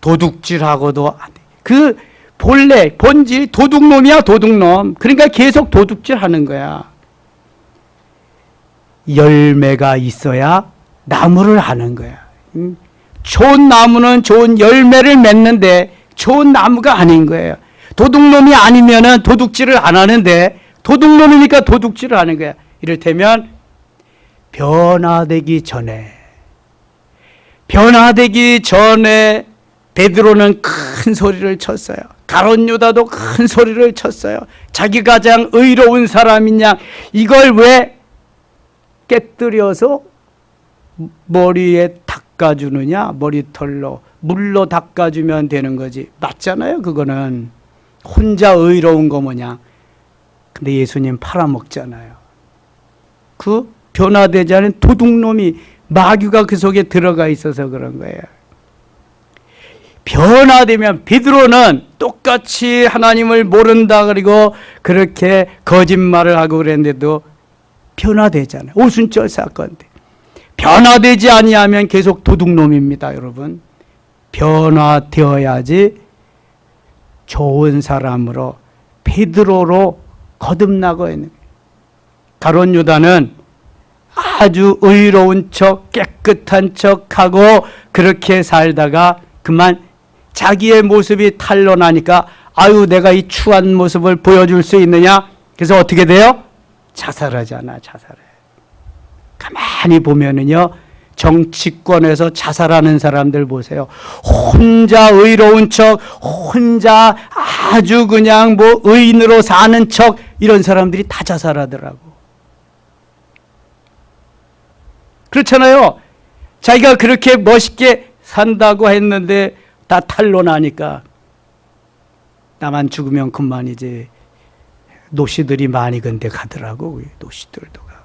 도둑질하고도 그 본래 본질 도둑놈이야, 도둑놈. 그러니까 계속 도둑질하는 거야. 열매가 있어야 나무를 하는 거야. 좋은 나무는 좋은 열매를 맺는데 좋은 나무가 아닌 거예요. 도둑놈이 아니면은 도둑질을 안 하는데 도둑놈이니까 도둑질을 하는 거야. 이를테면 변화되기 전에 베드로는 큰 소리를 쳤어요. 가룟 유다도 큰 소리를 쳤어요. 자기 가장 의로운 사람인 양 이걸 왜 깨뜨려서 머리에 닦아주느냐? 머리털로 물로 닦아주면 되는 거지. 맞잖아요. 그거는 혼자 의로운 거 뭐냐. 근데 예수님 팔아먹잖아요. 그 변화되지 않은 도둑놈이 마귀가 그 속에 들어가 있어서 그런 거예요. 변화되면 베드로는 똑같이 하나님을 모른다 그리고 그렇게 거짓말을 하고 그랬는데도 변화되잖아요. 오순절 사건 때. 변화되지 아니하면 계속 도둑놈입니다, 여러분. 변화되어야지 좋은 사람으로 베드로로 거듭나고 있는 거예요. 가룟 유다는 아주 의로운 척 깨끗한 척하고 그렇게 살다가 그만 자기의 모습이 탄로나니까 아유 내가 이 추한 모습을 보여줄 수 있느냐? 그래서 어떻게 돼요? 자살하잖아. 자살해. 가만히 보면은요 정치권에서 자살하는 사람들 보세요. 혼자 의로운 척, 혼자 아주 그냥 뭐 의인으로 사는 척 이런 사람들이 다 자살하더라고. 그렇잖아요. 자기가 그렇게 멋있게 산다고 했는데 다 탄로나니까 나만 죽으면 그만이지. 노시들이 많이 근데 가더라고. 노시들도 가.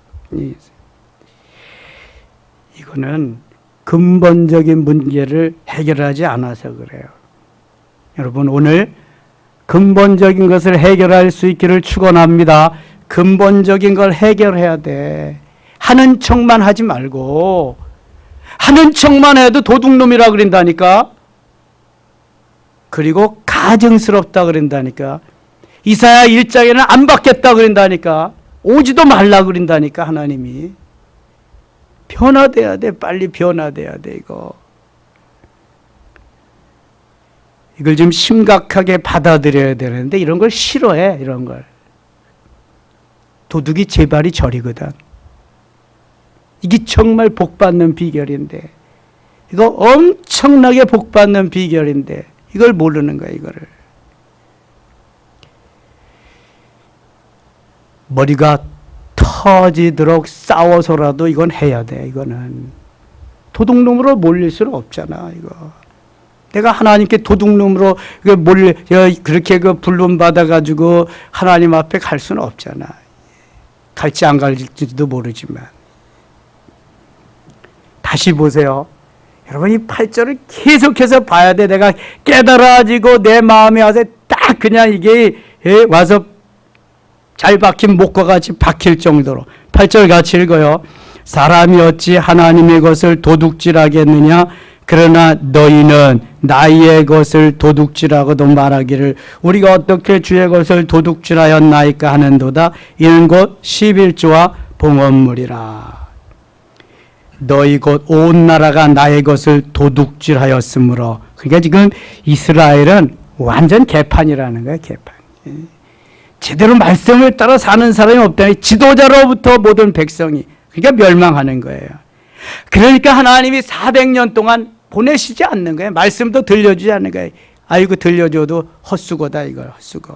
이거는 근본적인 문제를 해결하지 않아서 그래요. 여러분 오늘 근본적인 것을 해결할 수 있기를 축원합니다. 근본적인 걸 해결해야 돼. 하는 척만 하지 말고 하는 척만 해도 도둑놈이라 그런다니까. 그리고 가증스럽다 그런다니까. 이사야 1장에는 안 받겠다 그런다니까. 오지도 말라 그런다니까 하나님이. 변화돼야 돼. 빨리 변화돼야 돼 이거. 이걸 좀 심각하게 받아들여야 되는데 이런 걸 싫어해. 이런 걸. 도둑이 제발이 저리거든. 이게 정말 복받는 비결인데 이거 엄청나게 복받는 비결인데 이걸 모르는 거야. 이거를. 머리가 터지도록 싸워서라도 이건 해야 돼. 이거는 도둑놈으로 몰릴 수는 없잖아. 이거 내가 하나님께 도둑놈으로 그렇게 불름 받아 가지고 하나님 앞에 갈 수는 없잖아. 갈지 안 갈지도 모르지만 다시 보세요. 여러분 이 8절을 계속해서 봐야 돼. 내가 깨달아지고 내 마음에 와서 딱 그냥 이게 와서 잘 박힌 목과 같이 박힐 정도로 8절 같이 읽어요. 사람이 어찌 하나님의 것을 도둑질하겠느냐? 그러나 너희는 나의 것을 도둑질하고도 말하기를 우리가 어떻게 주의 것을 도둑질하였나이까 하는도다. 이는 곧 11조와 봉헌물이라. 너희 곧 온 나라가 나의 것을 도둑질하였으므로. 그러니까 지금 이스라엘은 완전 개판이라는 거예요. 개판. 제대로 말씀을 따라 사는 사람이 없다니 지도자로부터 모든 백성이 그러니까 멸망하는 거예요. 그러니까 하나님이 400년 동안 보내시지 않는 거예요. 말씀도 들려주지 않는 거예요. 아이고 들려줘도 헛수고다 이거 헛수고.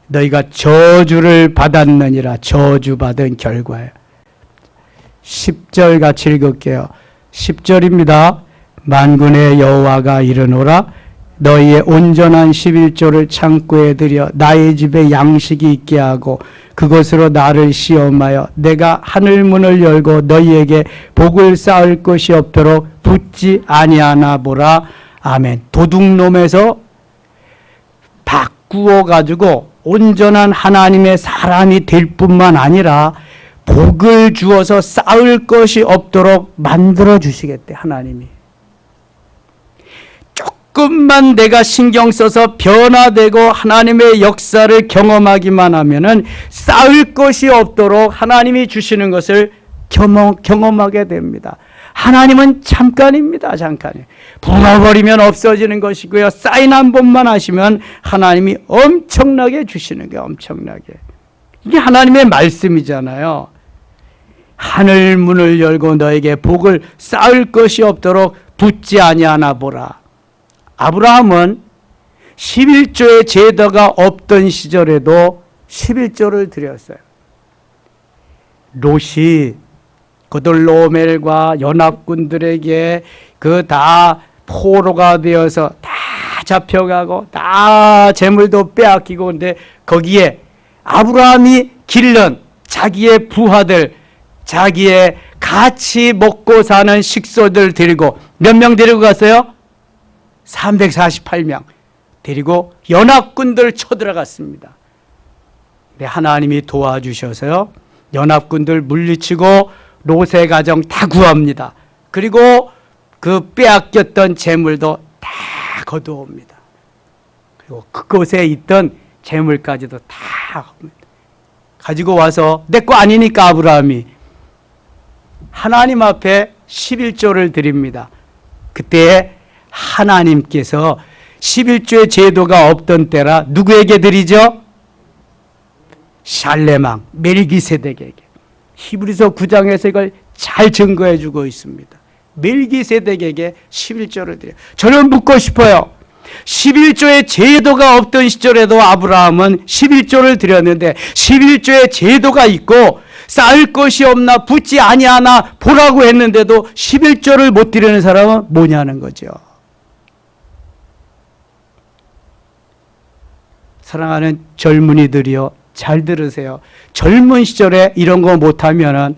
너희가 저주를 받았느니라. 저주받은 결과예요. 10절 같이 읽을게요. 10절입니다. 만군의 여호와가 이르노라. 너희의 온전한 11조를 창고에 들여 나의 집에 양식이 있게 하고 그것으로 나를 시험하여 내가 하늘 문을 열고 너희에게 복을 쌓을 것이 없도록 붙지 아니하나 보라. 아멘. 도둑놈에서 바꾸어 가지고 온전한 하나님의 사람이 될 뿐만 아니라 복을 주어서 쌓을 것이 없도록 만들어 주시겠대. 하나님이. 조금만 내가 신경 써서 변화되고 하나님의 역사를 경험하기만 하면은 쌓을 것이 없도록 하나님이 주시는 것을 경험하게 됩니다. 하나님은 잠깐입니다. 잠깐. 부어버리면 없어지는 것이고요. 사인 한 번만 하시면 하나님이 엄청나게 주시는 게 엄청나게. 이게 하나님의 말씀이잖아요. 하늘 문을 열고 너에게 복을 쌓을 것이 없도록 붙지 아니하나 보라. 아브라함은 11조의 제도가 없던 시절에도 11조를 드렸어요. 롯이 그돌로멜과 연합군들에게 그 다 포로가 되어서 다 잡혀가고 다 재물도 빼앗기고 근데 거기에 아브라함이 기른 자기의 부하들 자기의 같이 먹고 사는 식소들 데리고 몇 명 데리고 갔어요? 348명 데리고 연합군들 쳐들어갔습니다. 근데 하나님이 도와주셔서요. 연합군들 물리치고 롯의 가정 다 구합니다. 그리고 그 빼앗겼던 재물도 다 거두옵니다. 그리고 그곳에 있던 재물까지도 다 가지고 와서 내 거 아니니까 아브라함이 하나님 앞에 11조를 드립니다. 그때 하나님께서 11조의 제도가 없던 때라 누구에게 드리죠? 샬레망, 멜기세덱에게. 히브리서 9장에서 이걸 잘 증거해 주고 있습니다. 멜기세덱에게 11조를 드려요. 저는 묻고 싶어요. 11조의 제도가 없던 시절에도 아브라함은 11조를 드렸는데 11조의 제도가 있고 쌓을 것이 없나 붙지 아니하나 보라고 했는데도 11조를 못 드리는 사람은 뭐냐는 거죠. 사랑하는 젊은이들이요, 잘 들으세요. 젊은 시절에 이런 거 못하면은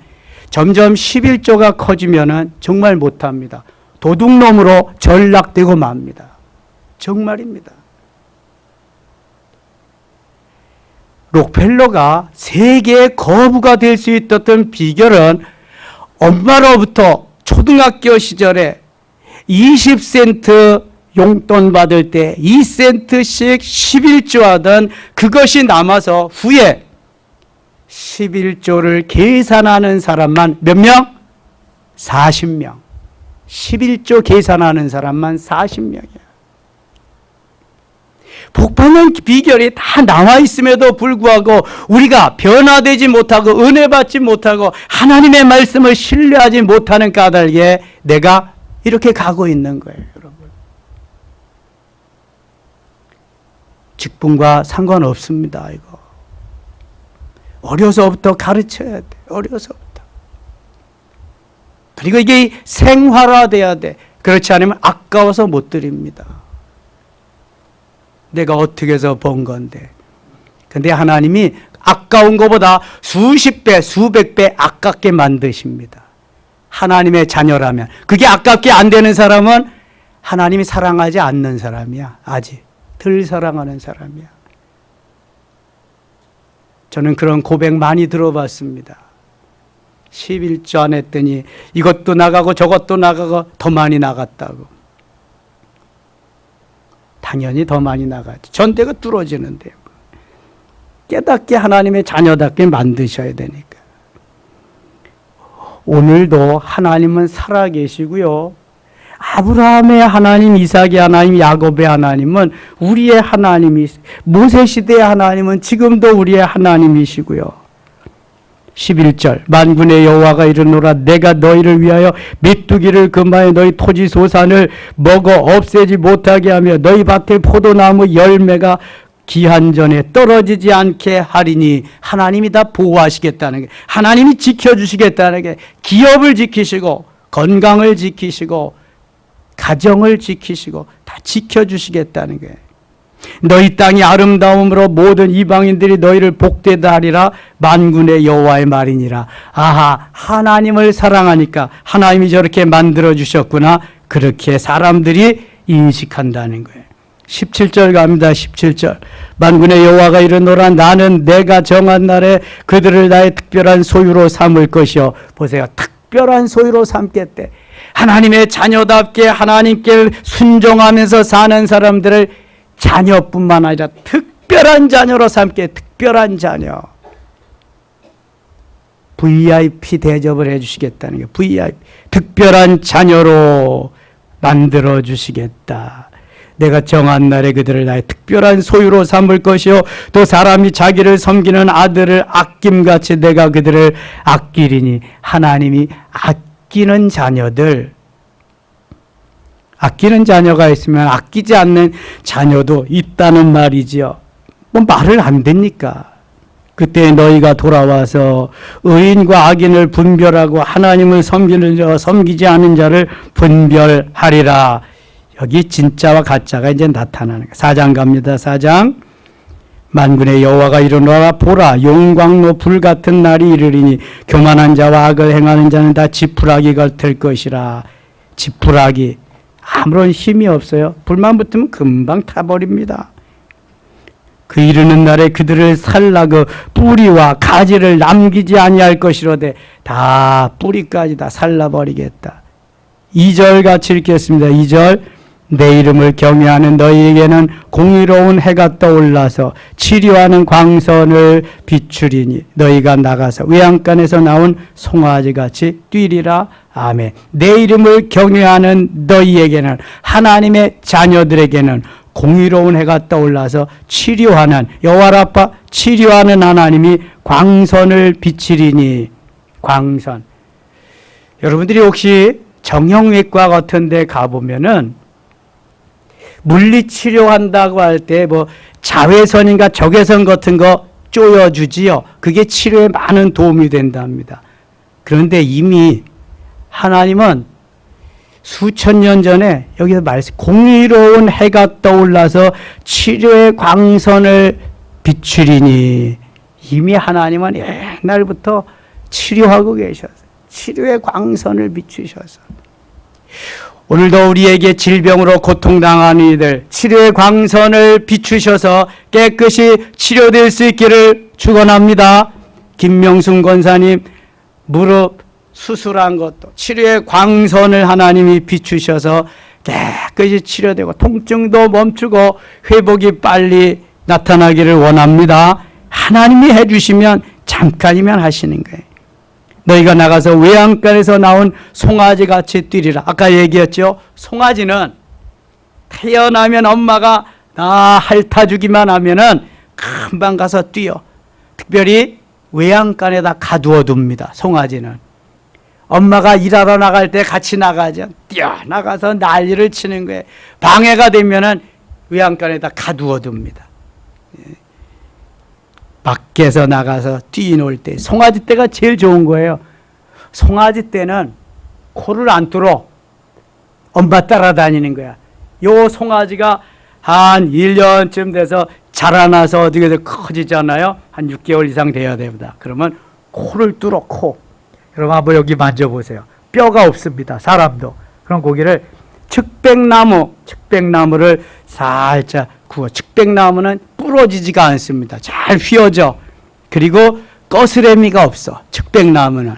점점 11조가 커지면은 정말 못합니다. 도둑놈으로 전락되고 맙니다. 정말입니다. 록펠러가 세계의 거부가 될 수 있었던 비결은 엄마로부터 초등학교 시절에 20센트 용돈 받을 때 2센트씩 11조 하던 그것이 남아서 후에 11조를 계산하는 사람만 몇 명? 40명. 11조 계산하는 사람만 40명이야. 복받는 비결이 다 나와 있음에도 불구하고 우리가 변화되지 못하고 은혜 받지 못하고 하나님의 말씀을 신뢰하지 못하는 까닭에 내가 이렇게 가고 있는 거예요, 여러분. 직분과 상관없습니다, 이거. 어려서부터 가르쳐야 돼, 어려서부터. 그리고 이게 생활화돼야 돼. 그렇지 않으면 아까워서 못 드립니다. 내가 어떻게 해서 번 건데. 근데 하나님이 아까운 것보다 수십 배, 수백 배 아깝게 만드십니다. 하나님의 자녀라면. 그게 아깝게 안 되는 사람은 하나님이 사랑하지 않는 사람이야. 아직 덜 사랑하는 사람이야. 저는 그런 고백 많이 들어봤습니다. 11조 안 했더니 이것도 나가고 저것도 나가고 더 많이 나갔다고. 당연히 더 많이 나가죠. 전대가 뚫어지는데요. 깨닫게 하나님의 자녀답게 만드셔야 되니까. 오늘도 하나님은 살아계시고요. 아브라함의 하나님, 이삭의 하나님, 야곱의 하나님은 우리의 하나님이시고 모세 시대의 하나님은 지금도 우리의 하나님이시고요. 11절 만군의 여호와가 이르노라 내가 너희를 위하여 메뚜기를 금하여 너희 토지 소산을 먹어 없애지 못하게 하며 너희 밭의 포도나무 열매가 기한 전에 떨어지지 않게 하리니. 하나님이 다 보호하시겠다는 게, 하나님이 지켜주시겠다는 게, 기업을 지키시고 건강을 지키시고 가정을 지키시고 다 지켜주시겠다는 거예요. 너희 땅이 아름다움으로 모든 이방인들이 너희를 복되다 하리라. 만군의 여호와의 말이니라. 아하, 하나님을 사랑하니까 하나님이 저렇게 만들어 주셨구나. 그렇게 사람들이 인식한다는 거예요. 17절 갑니다. 17절 만군의 여호와가 이르노라 나는 내가 정한 날에 그들을 나의 특별한 소유로 삼을 것이요. 보세요. 특별한 소유로 삼겠대. 하나님의 자녀답게 하나님께 순종하면서 사는 사람들을 자녀뿐만 아니라 특별한 자녀로 삼게. 특별한 자녀. VIP 대접을 해주시겠다는 게 VIP. 특별한 자녀로 만들어 주시겠다. 내가 정한 날에 그들을 나의 특별한 소유로 삼을 것이요 또 사람이 자기를 섬기는 아들을 아낌같이 내가 그들을 아끼리니. 하나님이 아끼는 자녀들, 아끼는 자녀가 있으면 아끼지 않는 자녀도 있다는 말이지요. 뭐 말을 안 됩니까? 그때 너희가 돌아와서 의인과 악인을 분별하고 하나님을 섬기는 자와 섬기지 않는 자를 분별하리라. 여기 진짜와 가짜가 이제 나타나는 거예요. 4장 갑니다. 4장 만군의 여호와가 이르노라 보라 용광로 불같은 날이 이르리니 교만한 자와 악을 행하는 자는 다 지푸라기가 될 것이라. 지푸라기 아무런 힘이 없어요. 불만 붙으면 금방 타버립니다. 그 이르는 날에 그들을 살라 그 뿌리와 가지를 남기지 아니할 것이로되 다 뿌리까지 다 살라버리겠다. 2절 같이 읽겠습니다. 2절 내 이름을 경외하는 너희에게는 공의로운 해가 떠올라서 치료하는 광선을 비추리니 너희가 나가서 외양간에서 나온 송아지같이 뛰리라. 아멘. 내 이름을 경외하는 너희에게는, 하나님의 자녀들에게는 공의로운 해가 떠올라서 치료하는, 여호와라파 치료하는 하나님이 광선을 비치리니. 광선. 여러분들이 혹시 정형외과 같은 데 가보면은 물리치료한다고 할 때 뭐 자외선인가 적외선 같은 거 쪼여주지요. 그게 치료에 많은 도움이 된답니다. 그런데 이미 하나님은 수천 년 전에 여기서 말씀, 공의로운 해가 떠올라서 치료의 광선을 비추리니. 이미 하나님은 옛날부터 치료하고 계셨어요. 치료의 광선을 비추셔서. 오늘도 우리에게 질병으로 고통당하는 이들 치료의 광선을 비추셔서 깨끗이 치료될 수 있기를 축원합니다. 김명순 권사님 무릎 수술한 것도 치료의 광선을 하나님이 비추셔서 깨끗이 치료되고 통증도 멈추고 회복이 빨리 나타나기를 원합니다. 하나님이 해주시면 잠깐이면 하시는 거예요. 너희가 나가서 외양간에서 나온 송아지같이 뛰리라. 아까 얘기했죠. 송아지는 태어나면 엄마가 나 핥아주기만 하면은 금방 가서 뛰어. 특별히 외양간에다 가두어둡니다. 송아지는. 엄마가 일하러 나갈 때 같이 나가죠. 뛰어나가서 난리를 치는 거예요. 방해가 되면은 외양간에다 가두어둡니다. 밖에서 나가서 뛰놀 때, 송아지 떼가 제일 좋은 거예요. 송아지 떼는 코를 안 뚫어. 엄마 따라다니는 거야. 요 송아지가 한 1년쯤 돼서 자라나서 어디에서 커지잖아요. 한 6개월 이상 돼야 됩니다. 그러면 코를 뚫어, 코. 여러분 한번 여기 만져보세요. 뼈가 없습니다. 사람도. 그럼 고기를 측백나무를 살짝 구워. 측백나무는 부러지지가 않습니다. 잘 휘어져. 그리고 거스레미가 없어. 측백나무는.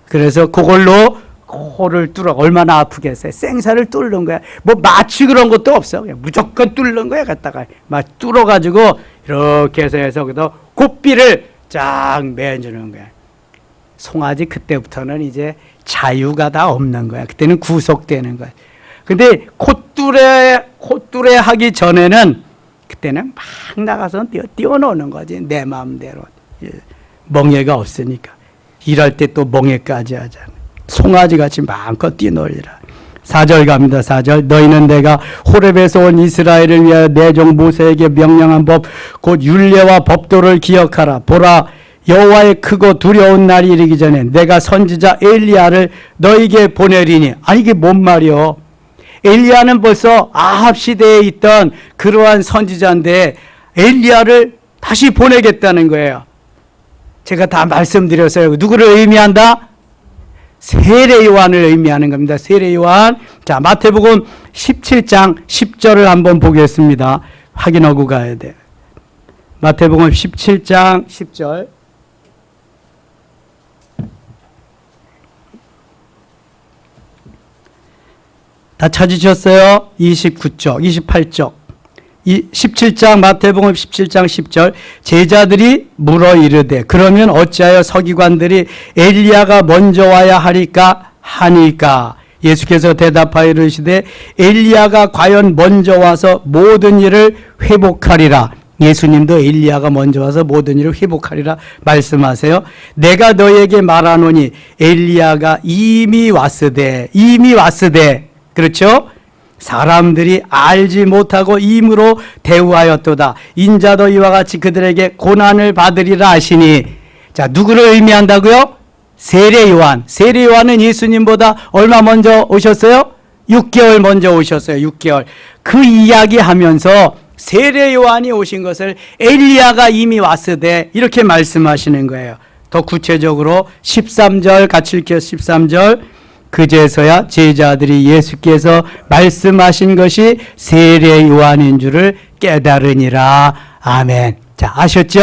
그래서 그걸로 코를 뚫어. 얼마나 아프겠어요. 생사를 뚫는 거야. 뭐 마취 그런 것도 없어. 그냥 무조건 뚫는 거야. 갖다가 막 뚫어가지고 이렇게 해서 거기다 고삐를 쫙 매주는 거야. 송아지 그때부터는 이제 자유가 다 없는 거야. 그때는 구속되는 거야. 근데 콧뚜레 하기 전에는 그때는 막 나가서 뛰어노는 거지. 내 마음대로. 멍에가 없으니까. 일할 때 또 멍에까지 하잖아. 송아지같이 마음껏 뛰놀리라. 4절 갑니다. 4절. 너희는 내가 호렙에서 온 이스라엘을 위하여 내 종 모세에게 명령한 법 곧 율례와 법도를 기억하라. 보라, 여호와의 크고 두려운 날이 이르기 전에 내가 선지자 엘리야를 너희에게 보내리니. 아니 이게 뭔 말이요? 엘리야는 벌써 아합 시대에 있던 그러한 선지자인데 엘리야를 다시 보내겠다는 거예요. 제가 다 말씀드렸어요. 누구를 의미한다? 세례 요한을 의미하는 겁니다. 세례 요한. 자, 마태복음 17장 10절을 한번 보겠습니다. 확인하고 가야 돼요. 마태복음 17장 10절. 다 찾으셨어요? 29쪽, 28쪽. 17장 마태복음 17장 10절. 제자들이 물어 이르되 그러면 어찌하여 서기관들이 엘리야가 먼저 와야 하리까 하니까. 예수께서 대답하여 이르시되 엘리야가 과연 먼저 와서 모든 일을 회복하리라. 예수님도 엘리야가 먼저 와서 모든 일을 회복하리라 말씀하세요. 내가 너에게 말하노니 엘리야가 이미 왔으되. 그렇죠? 사람들이 알지 못하고 임으로 대우하였도다. 인자도 이와 같이 그들에게 고난을 받으리라 하시니. 자, 누구를 의미한다고요? 세례 요한. 세례 요한은 예수님보다 얼마 먼저 오셨어요? 6개월 먼저 오셨어요. 6개월. 그 이야기하면서 세례 요한이 오신 것을 엘리야가 이미 왔으되 이렇게 말씀하시는 거예요. 더 구체적으로 13절 같이 읽게요. 13절. 그제서야 제자들이 예수께서 말씀하신 것이 세례 요한인 줄을 깨달으니라. 아멘. 자, 아셨죠?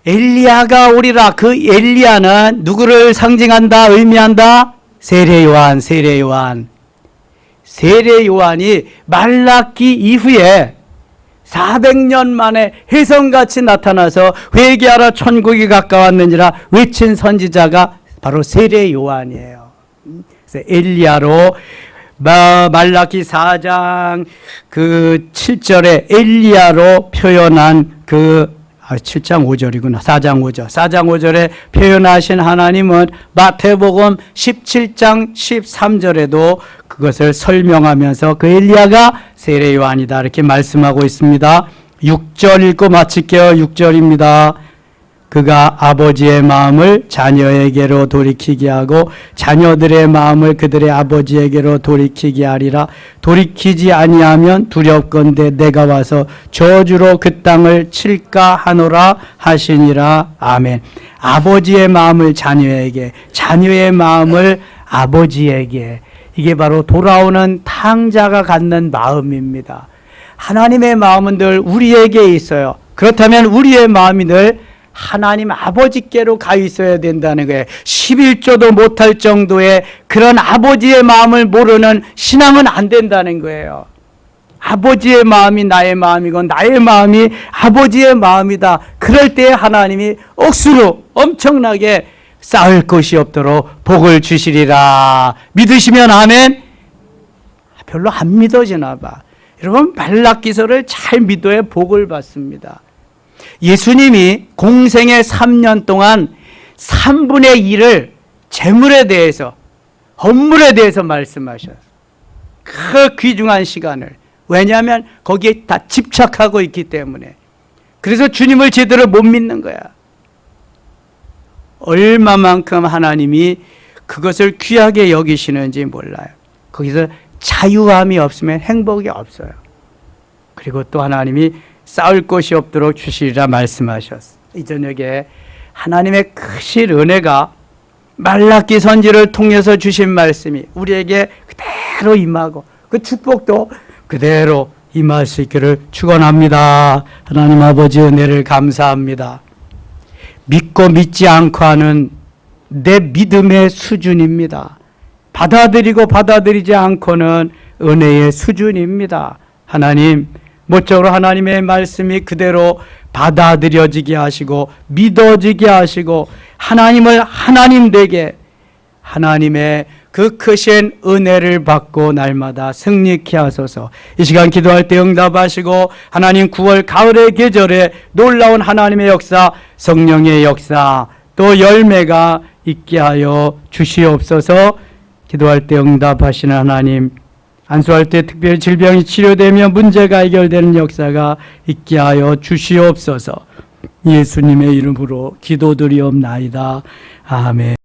엘리야가 오리라. 그 엘리야는 누구를 상징한다, 의미한다? 세례 요한. 세례 요한이 말라기 이후에 400년 만에 혜성같이 나타나서 회개하라 천국이 가까웠느니라 외친 선지자가 바로 세례 요한이에요. 그래서 엘리야로 말라기 4장 그 7절에 엘리야로 표현한 7장 5절이구나. 4장 5절. 4장 5절에 표현하신 하나님은 마태복음 17장 13절에도 그것을 설명하면서 그 엘리야가 세례 요한이다 이렇게 말씀하고 있습니다. 6절 읽고 마칠게요. 6절입니다. 그가 아버지의 마음을 자녀에게로 돌이키게 하고 자녀들의 마음을 그들의 아버지에게로 돌이키게 하리라. 돌이키지 아니하면 두렵건대 내가 와서 저주로 그 땅을 칠까 하노라 하시니라. 아멘. 아버지의 마음을 자녀에게, 자녀의 마음을 아버지에게, 이게 바로 돌아오는 탕자가 갖는 마음입니다. 하나님의 마음은 늘 우리에게 있어요. 그렇다면 우리의 마음이 늘 하나님 아버지께로 가 있어야 된다는 거예요. 11조도 못할 정도의 그런 아버지의 마음을 모르는 신앙은 안 된다는 거예요. 아버지의 마음이 나의 마음이고 나의 마음이 아버지의 마음이다. 그럴 때 하나님이 억수로 엄청나게 쌓을 것이 없도록 복을 주시리라. 믿으시면 아멘? 별로 안 믿어지나 봐. 여러분 말라기서를 잘 믿어야 복을 받습니다. 예수님이 공생의 3년 동안 3분의 1을 재물에 대해서, 헌물에 대해서 말씀하셨어요. 그 귀중한 시간을. 왜냐하면 거기에 다 집착하고 있기 때문에. 그래서 주님을 제대로 못 믿는 거야. 얼마만큼 하나님이 그것을 귀하게 여기시는지 몰라요. 거기서 자유함이 없으면 행복이 없어요. 그리고 또 하나님이 쌓을 것이 없도록 주시리라 말씀하셨어요. 이 저녁에 하나님의 크신 은혜가 말라기 선지를 통해서 주신 말씀이 우리에게 그대로 임하고 그 축복도 그대로 임할 수 있기를 축원합니다. 하나님 아버지 은혜를 감사합니다. 믿고 믿지 않고 하는 내 믿음의 수준입니다. 받아들이고 받아들이지 않고는 은혜의 수준입니다. 하나님, 모쪼로 하나님의 말씀이 그대로 받아들여지게 하시고 믿어지게 하시고 하나님을 하나님 되게 하나님의 그 크신 은혜를 받고 날마다 승리케 하소서. 이 시간 기도할 때 응답하시고 하나님 9월 가을의 계절에 놀라운 하나님의 역사, 성령의 역사, 또 열매가 있게 하여 주시옵소서. 기도할 때 응답하시는 하나님, 안수할 때 특별히 질병이 치료되며 문제가 해결되는 역사가 있게 하여 주시옵소서. 예수님의 이름으로 기도드리옵나이다. 아멘.